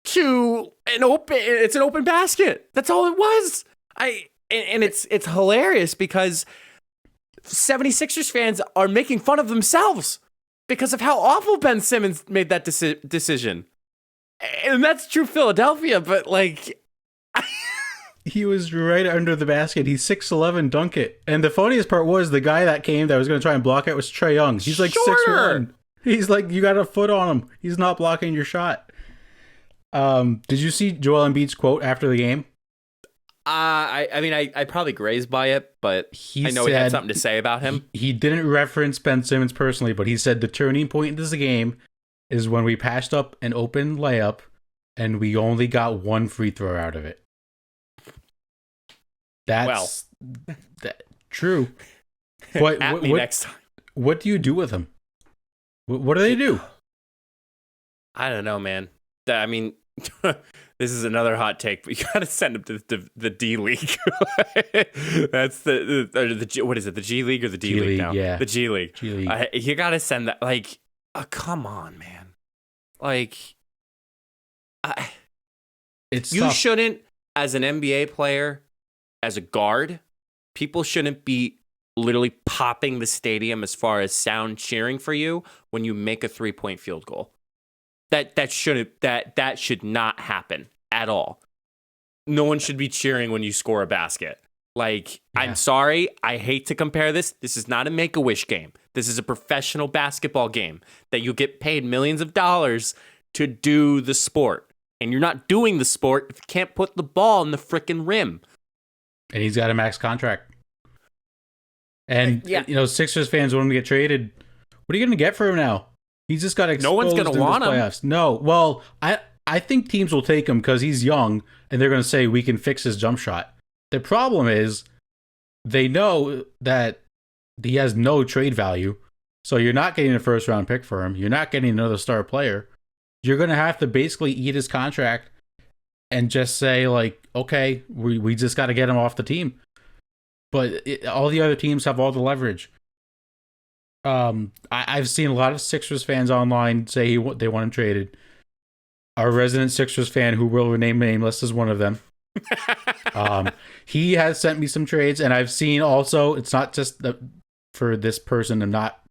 to it's an open basket. That's all it was. And it's hilarious because 76ers fans are making fun of themselves because of how awful Ben Simmons made that decision. And that's true Philadelphia, but like he was right under the basket. He's 6'11", dunk it. And the funniest part was the guy that was going to try and block it was Trae Young. He's like 6'1". He's like, you got a foot on him. He's not blocking your shot. Did you see Joel Embiid's quote after the game? I probably grazed by it, but I know he had something to say about him. He didn't reference Ben Simmons personally, but he said the turning point in this game is when we passed up an open layup and we only got 1 free throw out of it. That's true. But At me next time. What do you do with him? What do they do? I don't know, man. I mean, this is another hot take, but you got to send him to the D League. That's the what is it? The G League or the D League now? Yeah, the G League. G League. You got to send that. Like, come on, man. Like, you tough. shouldn't, as an NBA player, as a guard, people shouldn't be literally popping the stadium as far as sound cheering for you when you make a 3-point field goal. That should not happen at all. No one should be cheering when you score a basket. Like, yeah. I'm sorry, I hate to compare this. This is not a Make-A-Wish game. This is a professional basketball game that you get paid millions of dollars to do the sport. And you're not doing the sport if you can't put the ball in the frickin' rim. And he's got a max contract. And, Sixers fans want him to get traded. What are you going to get for him now? He's just got exposed. No one's going to want him. Playoffs. No. Well, I think teams will take him because he's young, and they're going to say, we can fix his jump shot. The problem is, they know that he has no trade value. So you're not getting a first round pick for him. You're not getting another star player. You're going to have to basically eat his contract and just say, like, okay, we just got to get him off the team. But all the other teams have all the leverage. I've seen a lot of Sixers fans online say they want him traded. Our resident Sixers fan, who will remain nameless, is one of them. He has sent me some trades, and I've seen also, it's not just for this person. I'm not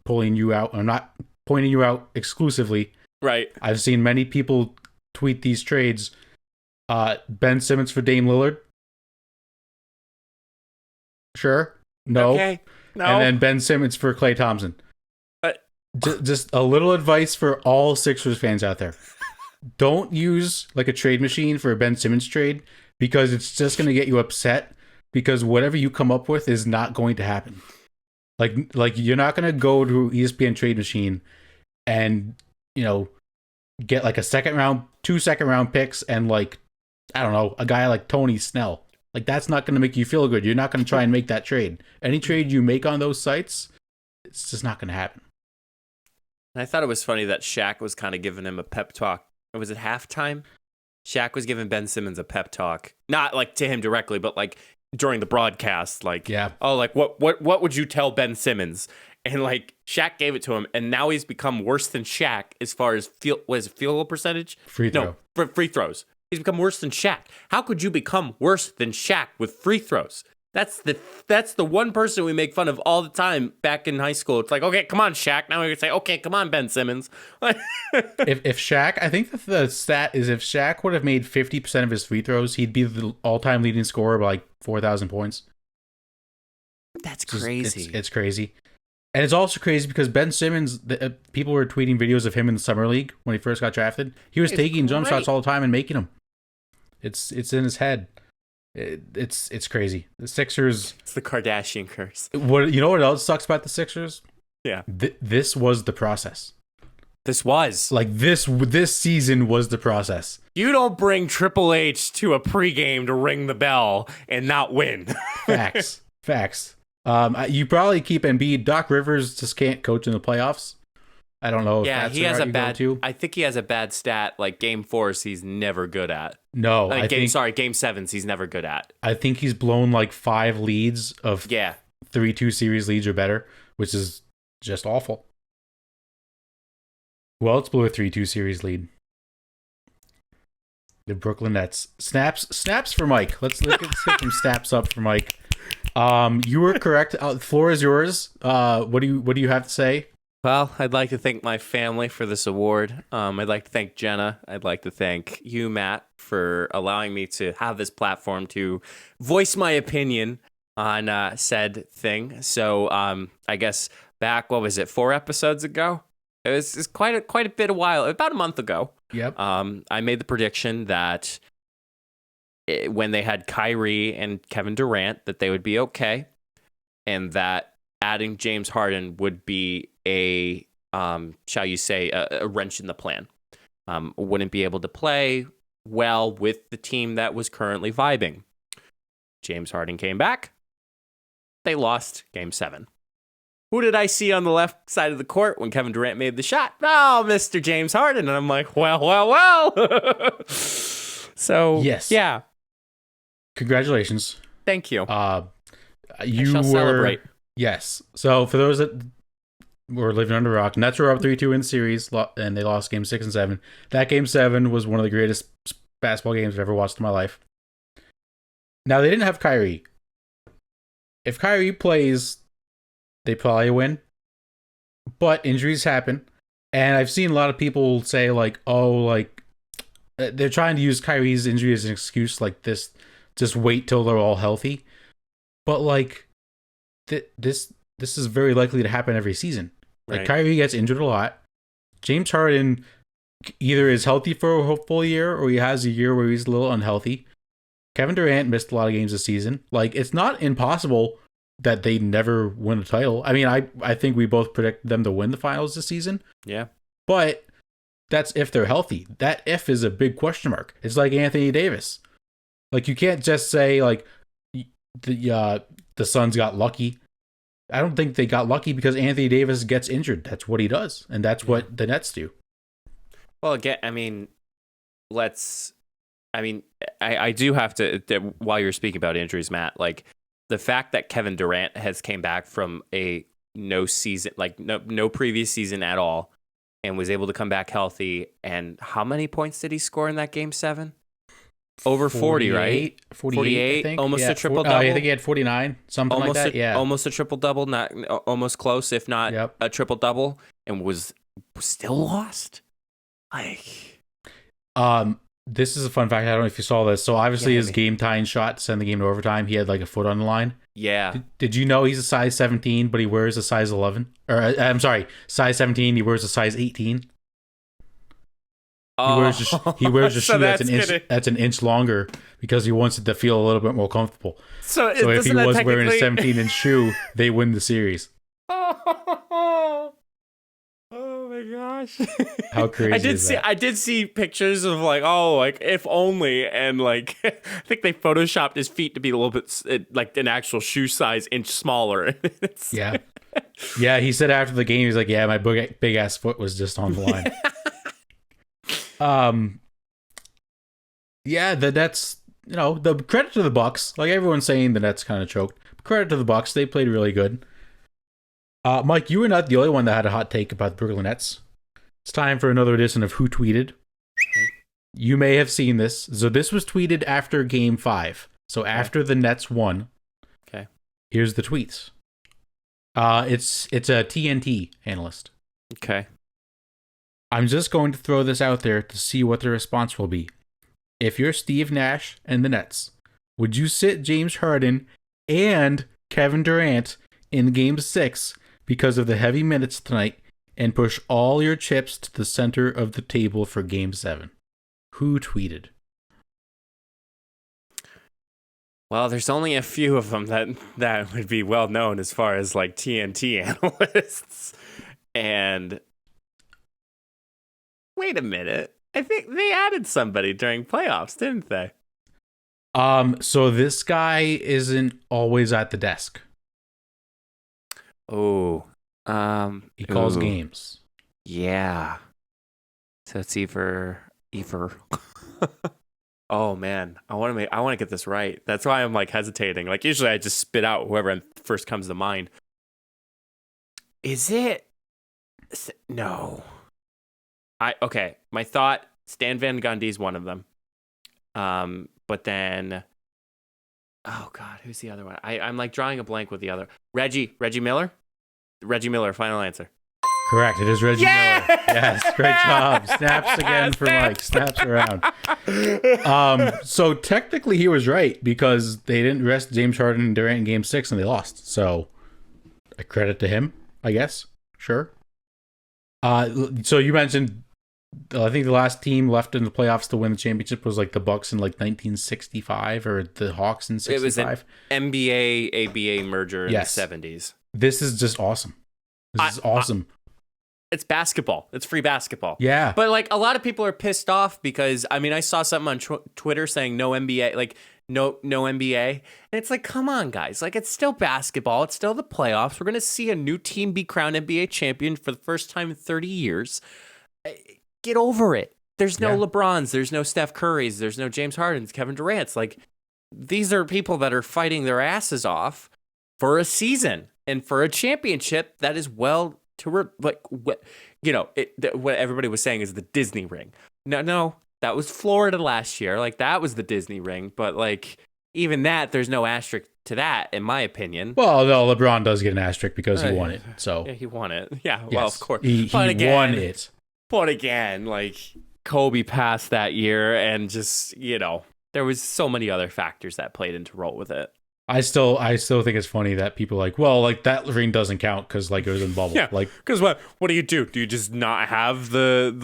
pulling you out. I'm not pointing you out exclusively. Right. I've seen many people tweet these trades. Ben Simmons for Dame Lillard. Sure. No. Okay. No. And then Ben Simmons for Klay Thompson. Just a little advice for all Sixers fans out there. Don't use like a trade machine for a Ben Simmons trade, because it's just going to get you upset, because whatever you come up with is not going to happen. Like you're not going to go to ESPN trade machine and, get like two second round picks and, like, I don't know, a guy like Tony Snell. Like, that's not going to make you feel good. You're not going to try and make that trade. Any trade you make on those sites, it's just not going to happen. And I thought it was funny that Shaq was kind of giving him a pep talk. Or was it halftime? Shaq was giving Ben Simmons a pep talk. Not like to him directly, but like during the broadcast. Like, yeah. Oh, like what would you tell Ben Simmons? And like Shaq gave it to him, and now he's become worse than Shaq as far as field goal percentage? Free throw. No, free throws. He's become worse than Shaq. How could you become worse than Shaq with free throws? That's the one person we make fun of all the time back in high school. It's like, okay, come on, Shaq. Now we're going to say, okay, come on, Ben Simmons. if Shaq, I think that the stat is if Shaq would have made 50% of his free throws, he'd be the all-time leading scorer by like 4,000 points. That's crazy. It's crazy. And it's also crazy because Ben Simmons, people were tweeting videos of him in the summer league when he first got drafted. He was taking jump shots all the time and making them. It's in his head. It's crazy. The Sixers. It's the Kardashian curse. What what else sucks about the Sixers? Yeah. This was the process. This was like this season was the process. You don't bring Triple H to a pregame to ring the bell and not win. Facts. You probably keep Embiid. Doc Rivers just can't coach in the playoffs. I don't know. Yeah, he has a bad. I think he has a bad stat. Like Game 4s, he's never good at. No, Game 7s, he's never good at. I think he's blown like 5 leads of 3-2 series leads or better, which is just awful. Who else blew a 3-2 series lead? The Brooklyn Nets. Snaps for Mike. Let's get some snaps up for Mike. You were correct. The floor is yours. What do you have to say? Well, I'd like to thank my family for this award. I'd like to thank Jenna. I'd like to thank you, Matt, for allowing me to have this platform to voice my opinion on said thing. So I guess back, 4 episodes ago? It was quite a bit about a month ago. Yep. I made the prediction that when they had Kyrie and Kevin Durant, that they would be okay, and that adding James Harden would be a wrench in the plan. Wouldn't be able to play well with the team that was currently vibing. James Harden came back. They lost Game 7. Who did I see on the left side of the court when Kevin Durant made the shot? Oh, Mr. James Harden. And I'm like, well. So, yes. Yeah. Congratulations. Thank you. I shall celebrate. Yes. So for those that were living under a rock, Nets were up 3-2 in the series, and they lost Game 6 and 7. That Game 7 was one of the greatest basketball games I've ever watched in my life. Now, they didn't have Kyrie. If Kyrie plays, they probably win. But injuries happen. And I've seen a lot of people say, like, they're trying to use Kyrie's injury as an excuse, like this, just wait till they're all healthy. But, like, this is very likely to happen every season. Like, right. Kyrie gets injured a lot. James Harden either is healthy for a full year or he has a year where he's a little unhealthy. Kevin Durant missed a lot of games this season. Like, it's not impossible that they never win a title. I mean, I think we both predicted them to win the finals this season. Yeah. But that's if they're healthy. That if is a big question mark. It's like Anthony Davis. Like, you can't just say, like, the Suns got lucky. I don't think they got lucky because Anthony Davis gets injured. That's what he does, and that's what the Nets do. Well, again, I do have to, while you're speaking about injuries, Matt, like the fact that Kevin Durant has came back from a no previous season at all and was able to come back healthy. And how many points did he score in that game 7? Over 40, right? 48, I think. Almost a triple-double. I think he had 49, something like that, yeah. Almost a triple-double, not almost close, if not a triple-double, and was still lost. Like... This is a fun fact. I don't know if you saw this. So obviously his game-tying shot to send the game to overtime, he had like a foot on the line. Yeah. Did you know he's a size 17, but he wears a size 11? Or I'm sorry, size 17, he wears a size 18. He wears a shoe that's an inch longer because he wants it to feel a little bit more comfortable. So if he was wearing a 17-inch shoe, they win the series. Oh my gosh. How crazy is that? I did see pictures of like if only, and like I think they photoshopped his feet to be a little bit like an actual shoe size inch smaller. Yeah. Yeah, he said after the game, he's like, yeah, my big ass foot was just on the line. Yeah, that's, the credit to the Bucks. Like everyone's saying the Nets kind of choked. Credit to the Bucks. They played really good. Mike, you were not the only one that had a hot take about the Brooklyn Nets. It's time for another edition of Who Tweeted. You may have seen this. So this was tweeted after Game 5. So after the Nets won. Okay. Here's the tweets. It's a TNT analyst. Okay. I'm just going to throw this out there to see what the response will be. If you're Steve Nash and the Nets, would you sit James Harden and Kevin Durant in Game 6 because of the heavy minutes tonight and push all your chips to the center of the table for Game 7? Who tweeted? Well, there's only a few of them that would be well known as far as like TNT analysts. And wait a minute. I think they added somebody during playoffs, didn't they? So this guy isn't always at the desk. Oh. He calls games. Yeah. So it's either. Oh man, I want to get this right. That's why I'm like hesitating. Like usually I just spit out whoever first comes to mind. Is it? No. Okay. My thought, Stan Van Gundy's one of them. But then, oh God, who's the other one? I'm like drawing a blank with the other. Reggie Miller. Reggie Miller. Final answer. Correct. It is Reggie Miller. Yes, great job. Snaps again for Mike. Snaps around. So technically he was right because they didn't rest James Harden and Durant in Game 6 and they lost. So a credit to him, I guess. Sure. So you mentioned, I think the last team left in the playoffs to win the championship was like the Bucks in like 1965 or the Hawks in 65. It was an NBA ABA merger in the 70s. This is just awesome. This is awesome. It's basketball. It's free basketball. Yeah. But like a lot of people are pissed off because I saw something on Twitter saying no NBA, like no NBA. And it's like, come on, guys. Like it's still basketball. It's still the playoffs. We're going to see a new team be crowned NBA champion for the first time in 30 years. Get over it. There's no LeBrons. There's no Steph Currys. There's no James Hardens, Kevin Durant's. Like these are people that are fighting their asses off for a season and for a championship that is what everybody was saying is the Disney ring. No, that was Florida last year. Like that was the Disney ring, but like even that, there's no asterisk to that, in my opinion. Well, no, LeBron does get an asterisk because he won it. So yeah, he won it. Yeah, yes. Well, of course, he won it. But again, like Kobe passed that year, and just there was so many other factors that played into role with it. I still think it's funny that people are like, well, like that ring doesn't count because like it was in the bubble. Yeah, like because what do you do? Do you just not have the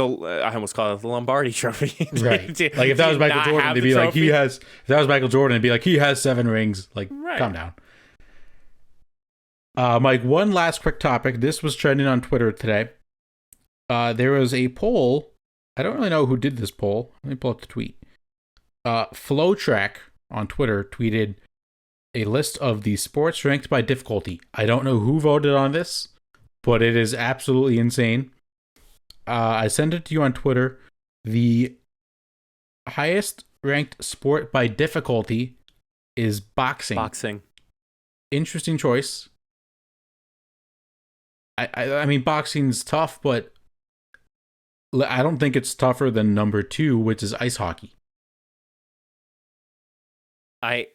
I almost call it the Lombardi trophy? Right. Like if that was Michael Jordan, they'd be like if that was Michael Jordan, it'd be like he has 7 rings. Like calm down. Mike, one last quick topic. This was trending on Twitter today. There was a poll. I don't really know who did this poll. Let me pull up the tweet. FlowTrack on Twitter tweeted, a list of the sports ranked by difficulty. I don't know who voted on this, but it is absolutely insane. I sent it to you on Twitter. The highest ranked sport by difficulty is boxing. Boxing. Interesting choice. I mean, boxing's tough, but I don't think it's tougher than number 2, which is ice hockey. I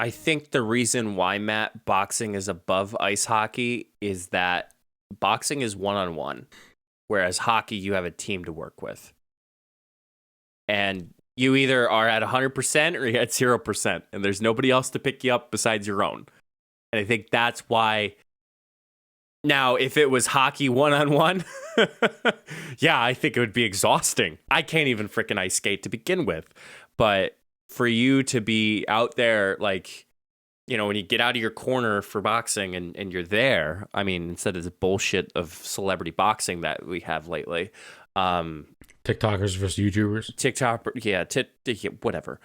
think the reason why, Matt, boxing is above ice hockey is that boxing is one-on-one, whereas hockey, you have a team to work with. And you either are at 100% or you're at 0%, and there's nobody else to pick you up besides your own. And I think that's why. Now, if it was hockey one-on-one, yeah, I think it would be exhausting. I can't even freaking ice skate to begin with. But for you to be out there, like, you know, when you get out of your corner for boxing and you're there, I mean, instead of the bullshit of celebrity boxing that we have lately. TikTokers versus YouTubers. Whatever.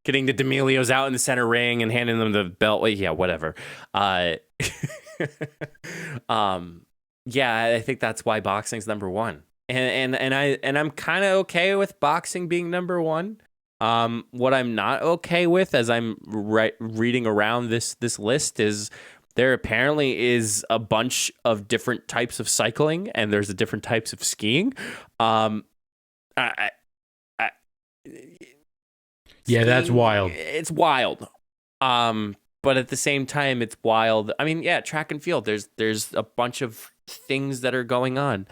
Getting the D'Amelios out in the center ring and handing them the belt. Yeah, whatever. Yeah, I think that's why boxing's number 1. And I'm kind of okay with boxing being number 1. What I'm not okay with, as I'm reading around this list, is there apparently is a bunch of different types of cycling, and there's a different types of skiing. Yeah, that's wild. It's wild. But at the same time, it's wild. I mean, yeah, track and field. There's a bunch of things that are going on.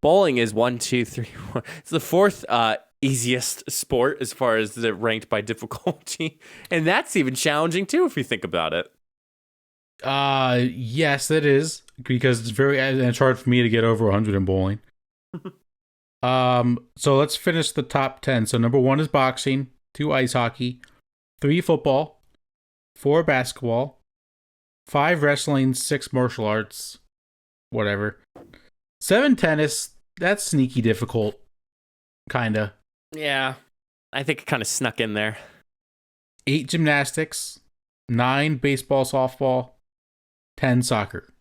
Bowling is 1, 2, 3, 4. It's the 4th easiest sport as far as the ranked by difficulty, and that's even challenging too if you think about it. Yes, it is, because it's hard for me to get over 100 in bowling. So let's finish the top 10. So number 1 is boxing, 2 ice hockey, 3 football, 4 basketball, 5 wrestling, 6 martial arts, whatever. 7 tennis, that's sneaky difficult, kinda. Yeah, I think it kind of snuck in there. 8 gymnastics, 9 baseball, softball, 10 soccer.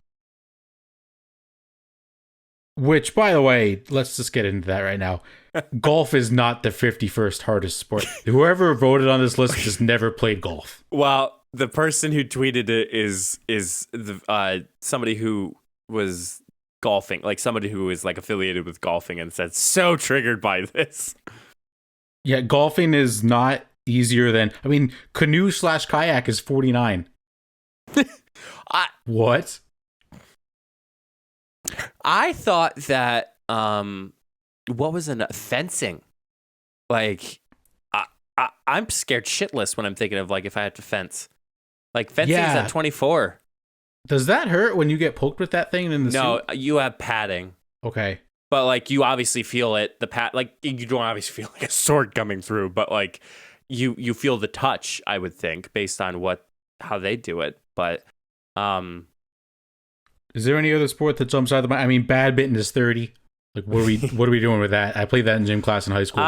Which, by the way, let's just get into that right now. Golf is not the 51st hardest sport. Whoever voted on this list just never played golf. Well, the person who tweeted it is the somebody who was golfing, like somebody who is like affiliated with golfing, and said so triggered by this. Yeah, golfing is not easier than, I mean, canoe/kayak is 49. What? I thought that what was fencing? Like, I'm scared shitless when I'm thinking of, like, if I have to fence. Like, fencing's at 24. Does that hurt when you get poked with that thing in the suit? No, you have padding. Okay. But, like, you obviously feel it. Like, you don't obviously feel like a sword coming through, but, like, you feel the touch, I would think, based on how they do it. But is there any other sport that jumps out of the mind? I mean, badminton is 30. Like, what are we doing with that? I played that in gym class in high school.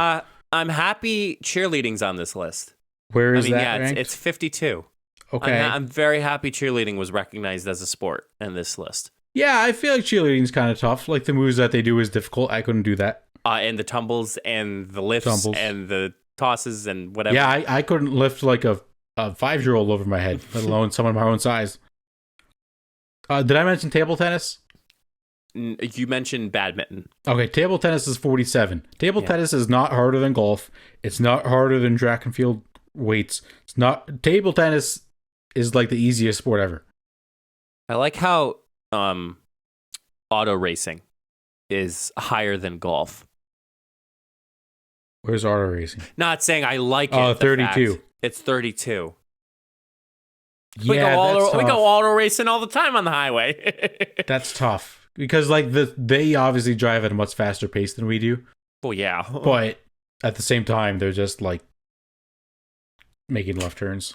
I'm happy cheerleading's on this list. Where is that? Yeah, ranked? It's 52. Okay. I'm very happy cheerleading was recognized as a sport in this list. Yeah, I feel like cheerleading's kind of tough. Like, the moves that they do is difficult. I couldn't do that. And the tumbles and the lifts and the tosses and whatever. Yeah, I couldn't lift like a 5-year-old over my head, let alone someone my own size. Did I mention table tennis? You mentioned badminton. Okay, table tennis is 47. Table tennis is not harder than golf. It's not harder than track and field weights. It's not. Table tennis is like the easiest sport ever. I like how auto racing is higher than golf. Where's auto racing? Not saying I like it. Oh, 32. It's 32. Yeah, we go auto racing all the time on the highway. That's tough because like they obviously drive at a much faster pace than we do. Well, yeah, but at the same time, they're just like making left turns.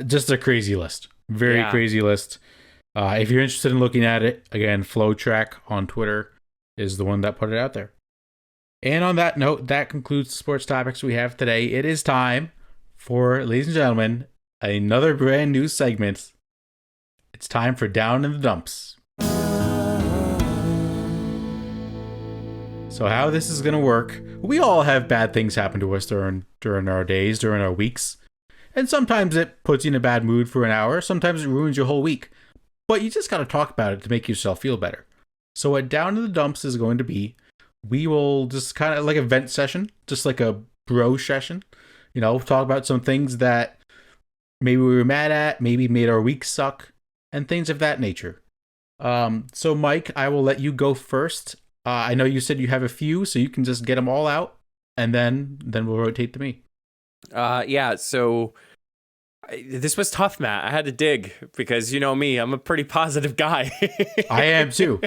Just a crazy list, very crazy list. If you're interested in looking at it, again, Flow Track on Twitter is the one that put it out there. And on that note, that concludes the sports topics we have today. It is time for, ladies and gentlemen, another brand new segment. It's time for Down in the Dumps. So how this is going to work, we all have bad things happen to us during our days, during our weeks. And sometimes it puts you in a bad mood for an hour. Sometimes it ruins your whole week. But you just got to talk about it to make yourself feel better. So what Down in the Dumps is going to be, we will just kind of like a vent session, just like a bro session. You know, talk about some things that maybe we were mad at, maybe made our week suck, and things of that nature. So Mike, I will let you go first. I know you said you have a few, so you can just get them all out, and then we'll rotate to me. Yeah, so this was tough, Matt. I had to dig because you know me, I'm a pretty positive guy. I am too.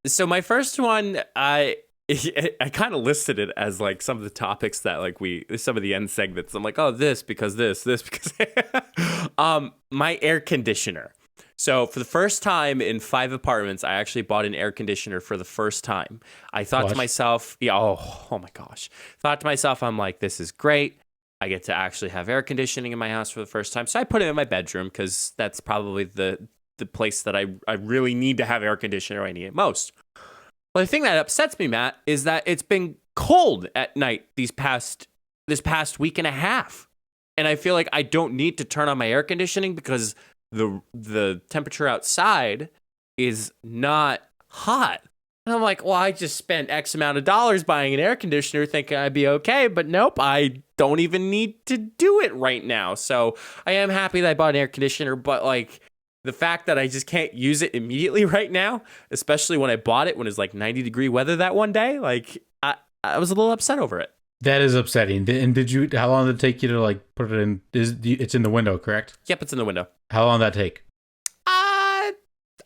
So my first one, I kind of listed it as like some of the topics that like some of the end segments. I'm like, oh, this because my air conditioner. So for the first time in 5 apartments, I actually bought an air conditioner for the first time. I thought to myself, oh my gosh. Thought to myself, I'm like, this is great. I get to actually have air conditioning in my house for the first time. So I put it in my bedroom because that's probably the place that I really need to have air conditioner. I need it most. Well, the thing that upsets me, Matt, is that it's been cold at night this past week and a half. And I feel like I don't need to turn on my air conditioning because the temperature outside is not hot. And I'm like, well, I just spent X amount of dollars buying an air conditioner thinking I'd be okay, but nope, I don't even need to do it right now. So I am happy that I bought an air conditioner, but like the fact that I just can't use it immediately right now, especially when I bought it when it was like 90-degree weather that one day, like I was a little upset over it. That is upsetting. And how long did it take you to like put it in? It's in the window, correct? Yep, it's in the window. How long did that take?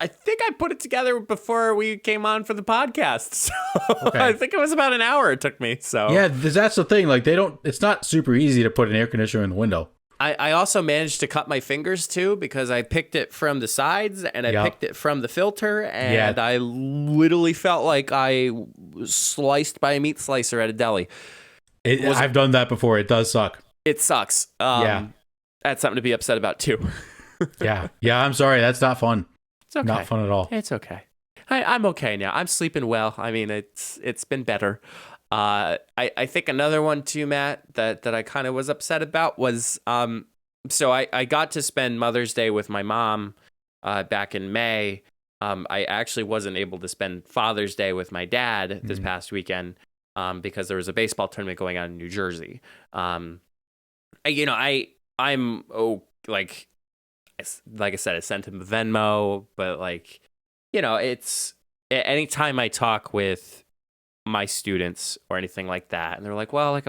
I think I put it together before we came on for the podcast. So Okay. I think it was about an hour it took me. So yeah, that's the thing. Like it's not super easy to put an air conditioner in the window. I also managed to cut my fingers too because I picked it from the sides and I picked it from the filter and I literally felt like I was sliced by a meat slicer at a deli. I've done that before. It does suck. It sucks. That's something to be upset about too. Yeah. I'm sorry. That's not fun. It's okay. Not fun at all. It's okay. I'm okay now. I'm sleeping well. I mean, it's been better. I think another one too, Matt, that I kind of was upset about was so I got to spend Mother's Day with my mom back in May. I actually wasn't able to spend Father's Day with my dad this past weekend because there was a baseball tournament going on in New Jersey. I'm like I said, I sent him a Venmo, but like, it's anytime I talk with my students or anything like that, and they're like, well, like,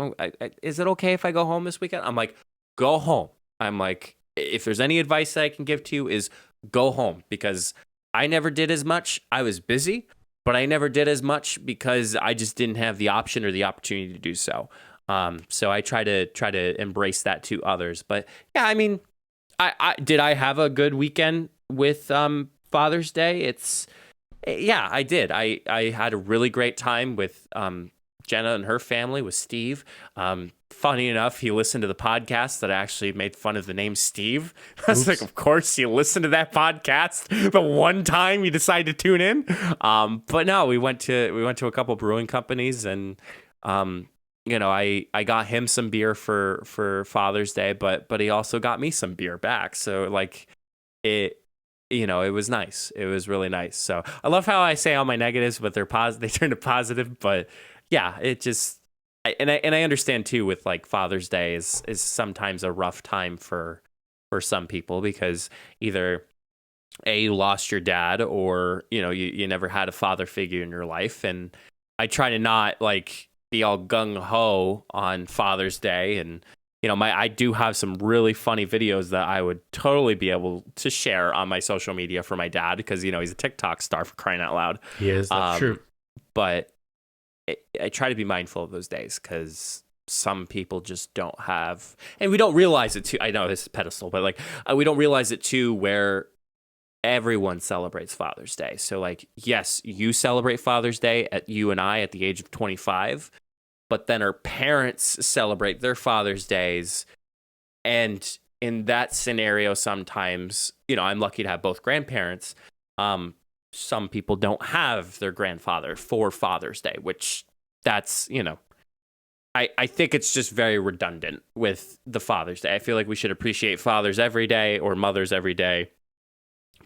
is it okay if I go home this weekend? I'm like, go home. I'm like, if there's any advice that I can give to you is go home because I never did as much. I was busy, but I never did as much because I just didn't have the option or the opportunity to do so. So I try to embrace that to others. But yeah, I mean, I have a good weekend with Father's Day. Yeah, I did. I had a really great time with Jenna and her family, with Steve. Funny enough, he listened to the podcast that I actually made fun of the name Steve. I was like, of course you listened to that podcast, but one time you decided to tune in. But no, we went to a couple brewing companies and I got him some beer for Father's Day, but he also got me some beer back. So like it was nice. It was really nice. So I love how I say all my negatives, but they turn to positive. But yeah, it just I understand too with like Father's Day is sometimes a rough time for some people because either you lost your dad or you never had a father figure in your life, and I try to not like be all gung ho on Father's Day, and I do have some really funny videos that I would totally be able to share on my social media for my dad because he's a TikTok star, for crying out loud. He is. That's true. But I try to be mindful of those days because some people just don't have, and we don't realize it too. I know this is pedestal, but like we don't realize it too, where everyone celebrates Father's Day. So like, yes, you celebrate Father's Day you and I at the age of 25, but then our parents celebrate their Father's Days. And in that scenario, sometimes, I'm lucky to have both grandparents. Some people don't have their grandfather for Father's Day, which that's, I think it's just very redundant with the Father's Day. I feel like we should appreciate fathers every day or mothers every day,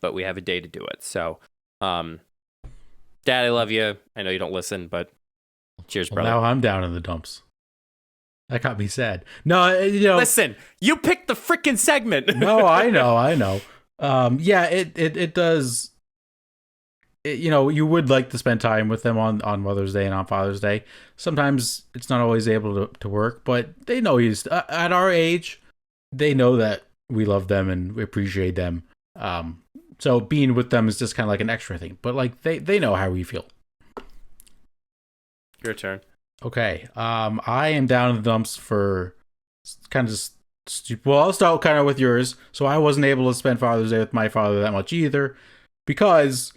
but we have a day to do it. So, Dad, I love you. I know you don't listen, but cheers, brother. Now I'm down in the dumps. That got me sad. No, listen, you picked the freaking segment. No, I know. Yeah, it does. You would like to spend time with them on Mother's Day and on Father's Day. Sometimes it's not always able to work, but they know at our age, they know that we love them and we appreciate them. So being with them is just kind of like an extra thing, but like they know how we feel. Your turn. Okay. I am down in the dumps for kind of just stupid. Well, I'll start kind of with yours. So I wasn't able to spend Father's Day with my father that much either, because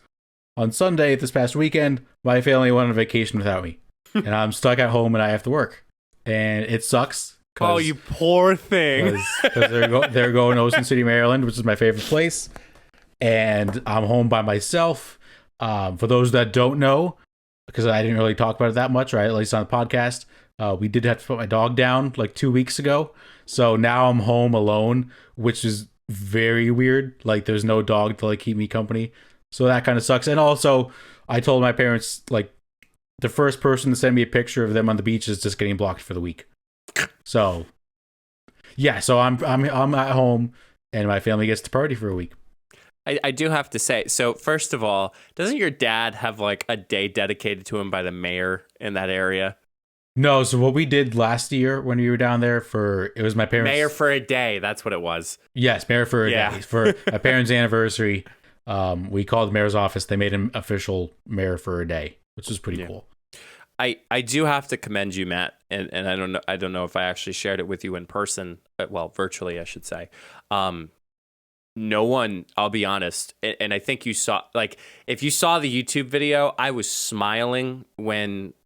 on Sunday this past weekend, my family went on vacation without me, and I'm stuck at home and I have to work, and it sucks. Oh, you poor thing! Because they're going to Ocean City, Maryland, which is my favorite place, and I'm home by myself. For those that don't know, because I didn't really talk about it that much, right? At least on the podcast, we did have to put my dog down like 2 weeks ago, so now I'm home alone, which is very weird. Like, there's no dog to like keep me company. So that kind of sucks. And also, I told my parents, like, the first person to send me a picture of them on the beach is just getting blocked for the week. So, yeah. So I'm at home, and my family gets to party for a week. I do have to say, so first of all, doesn't your dad have like a day dedicated to him by the mayor in that area? No. So what we did last year when we were down there it was my parents' Mayor for a day. That's what it was. Yes, mayor for a day for my parents' anniversary. We called the mayor's office. They made him official mayor for a day, which was pretty cool. I do have to commend you, Matt, and I don't know if I actually shared it with you in person, but, well, virtually, I should say. No one, I'll be honest, and I think you saw, like, if you saw the YouTube video, I was smiling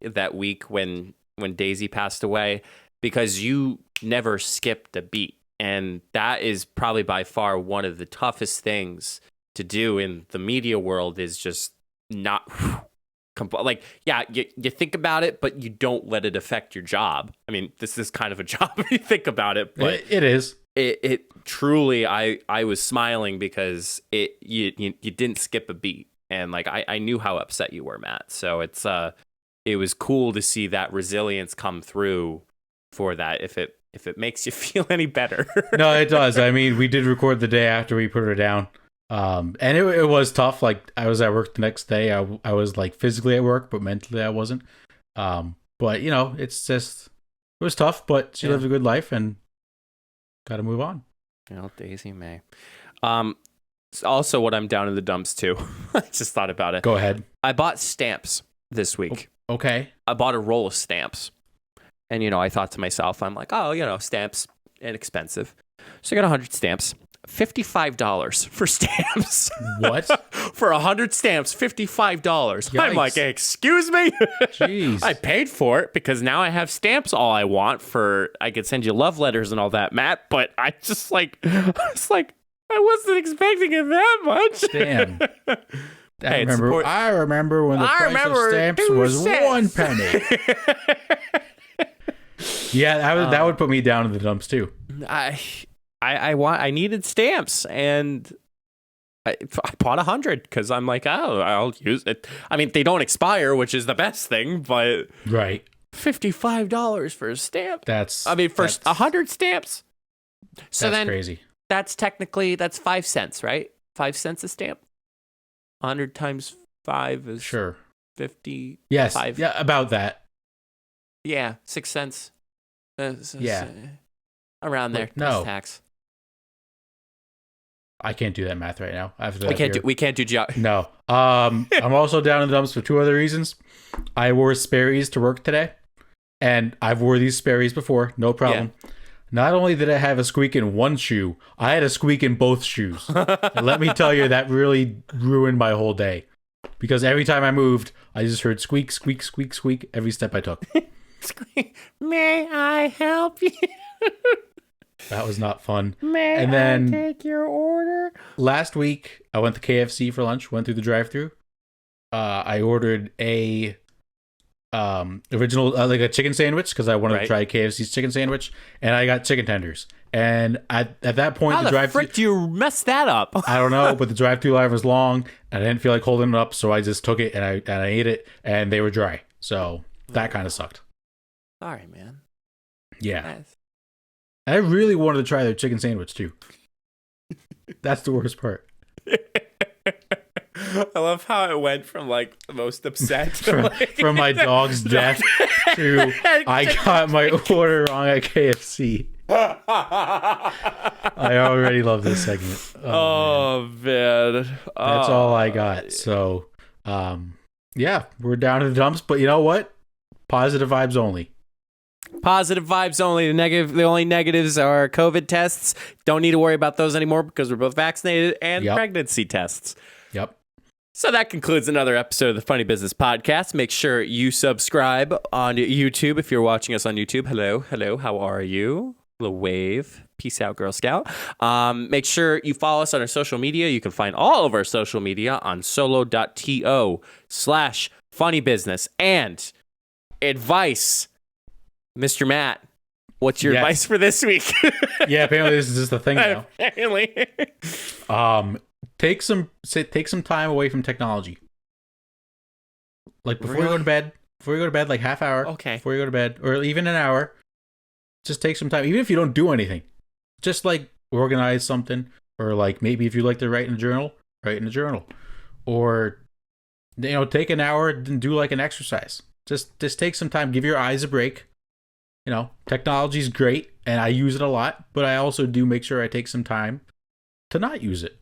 that week when Daisy passed away, because you never skipped a beat, and that is probably by far one of the toughest things to do in the media world, is just not like, yeah, you think about it, but you don't let it affect your job. I mean, this is kind of a job if you think about it, but it is. It truly, I was smiling because you didn't skip a beat, and like I knew how upset you were, Matt. So it was cool to see that resilience come through for that. If it makes you feel any better. No, it does. I mean, we did record the day after we put her down. And it was tough. Like, I was at work the next day. I was like physically at work, but mentally I wasn't. But it's just, it was tough, but she lived a good life and got to move on. Daisy May. Also, what I'm down in the dumps too. I just thought about it. Go ahead. I bought stamps this week. Okay. I bought a roll of stamps, and I thought to myself, I'm like, stamps inexpensive. So I got 100 stamps. $55 for stamps. What? For 100 stamps, $55. Yikes. I'm like, excuse me? Jeez. I paid for it because now I have stamps all I want I could send you love letters and all that, Matt, but I wasn't expecting it that much. Damn. I remember when the price of stamps was 1 penny. Yeah, that would put me down in the dumps too. I needed stamps, and I bought 100 because I'm like, I'll use it. I mean, they don't expire, which is the best thing, but right, $55 for a stamp. That's 100 stamps. So that's then crazy. That's 5 cents, right? 5 cents a stamp. 100 times 5 is sure 50. Yes, 5. yeah, about that. Yeah, 6 cents. Yeah, around there. No tax. I can't do that math right now. We can't do No. I'm also down in the dumps for 2 other reasons. I wore Sperry's to work today, and I've wore these Sperry's before, no problem. Yeah. Not only did I have a squeak in one shoe, I had a squeak in both shoes. And let me tell you, that really ruined my whole day. Because every time I moved, I just heard squeak, squeak, squeak, squeak every step I took. May I help you? That was not fun. May and then, I take your order? Last week, I went to KFC for lunch, went through the drive-thru. I ordered a original, like a chicken sandwich, because I wanted to try KFC's chicken sandwich, and I got chicken tenders. And at that point, How the frick do you mess that up? I don't know, but the drive-thru line was long, and I didn't feel like holding it up, so I just took it and I ate it, and they were dry. So that kind of sucked. Sorry, man. Yeah. Nice. I really wanted to try their chicken sandwich too. That's the worst part. I love how it went from like the most upset from my dog's death to I got my order wrong at KFC. I already love this segment. Oh man. That's all I got. So yeah, we're down to the dumps, but you know what? Positive vibes only. Positive vibes only. The only negatives are COVID tests. Don't need to worry about those anymore because we're both vaccinated, and pregnancy tests. Yep. So that concludes another episode of the Funny Business Podcast. Make sure you subscribe on YouTube if you're watching us on YouTube. Hello, how are you? Little wave. Peace out, Girl Scout. Make sure you follow us on our social media. You can find all of our social media on solo.to/funnybusiness. And advice, Mr. Matt, what's your advice for this week? Yeah, apparently this is just the thing now. Apparently. Take some time away from technology. Like before you go to bed, like half hour. Okay. Before you go to bed, or even an hour, just take some time. Even if you don't do anything, just like organize something, or like maybe if you like to write in a journal, write in a journal, or take an hour and do like an exercise. Just take some time. Give your eyes a break. Technology's great, and I use it a lot, but I also do make sure I take some time to not use it.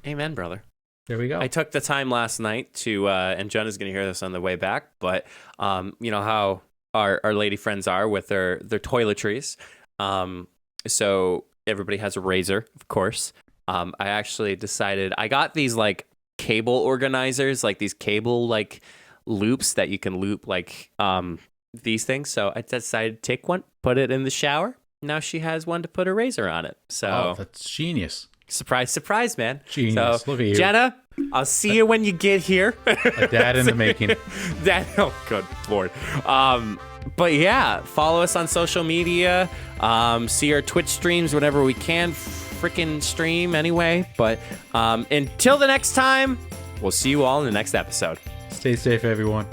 Amen, brother. There we go. I took the time last night to, and Jenna's going to hear this on the way back, but you know how our lady friends are with their toiletries. So everybody has a razor, of course. I actually decided, I got these like cable organizers, like these cable like loops that you can loop like these things. So I decided to take one, put it in the shower. Now she has one to put a razor on it. So that's genius. Surprise, surprise, man. Genius. So, look at you. Jenna, I'll see you when you get here. A dad in the making. Dad, oh, good Lord. But yeah, follow us on social media. See our Twitch streams whenever we can. Freaking stream anyway. But until the next time, we'll see you all in the next episode. Stay safe, everyone.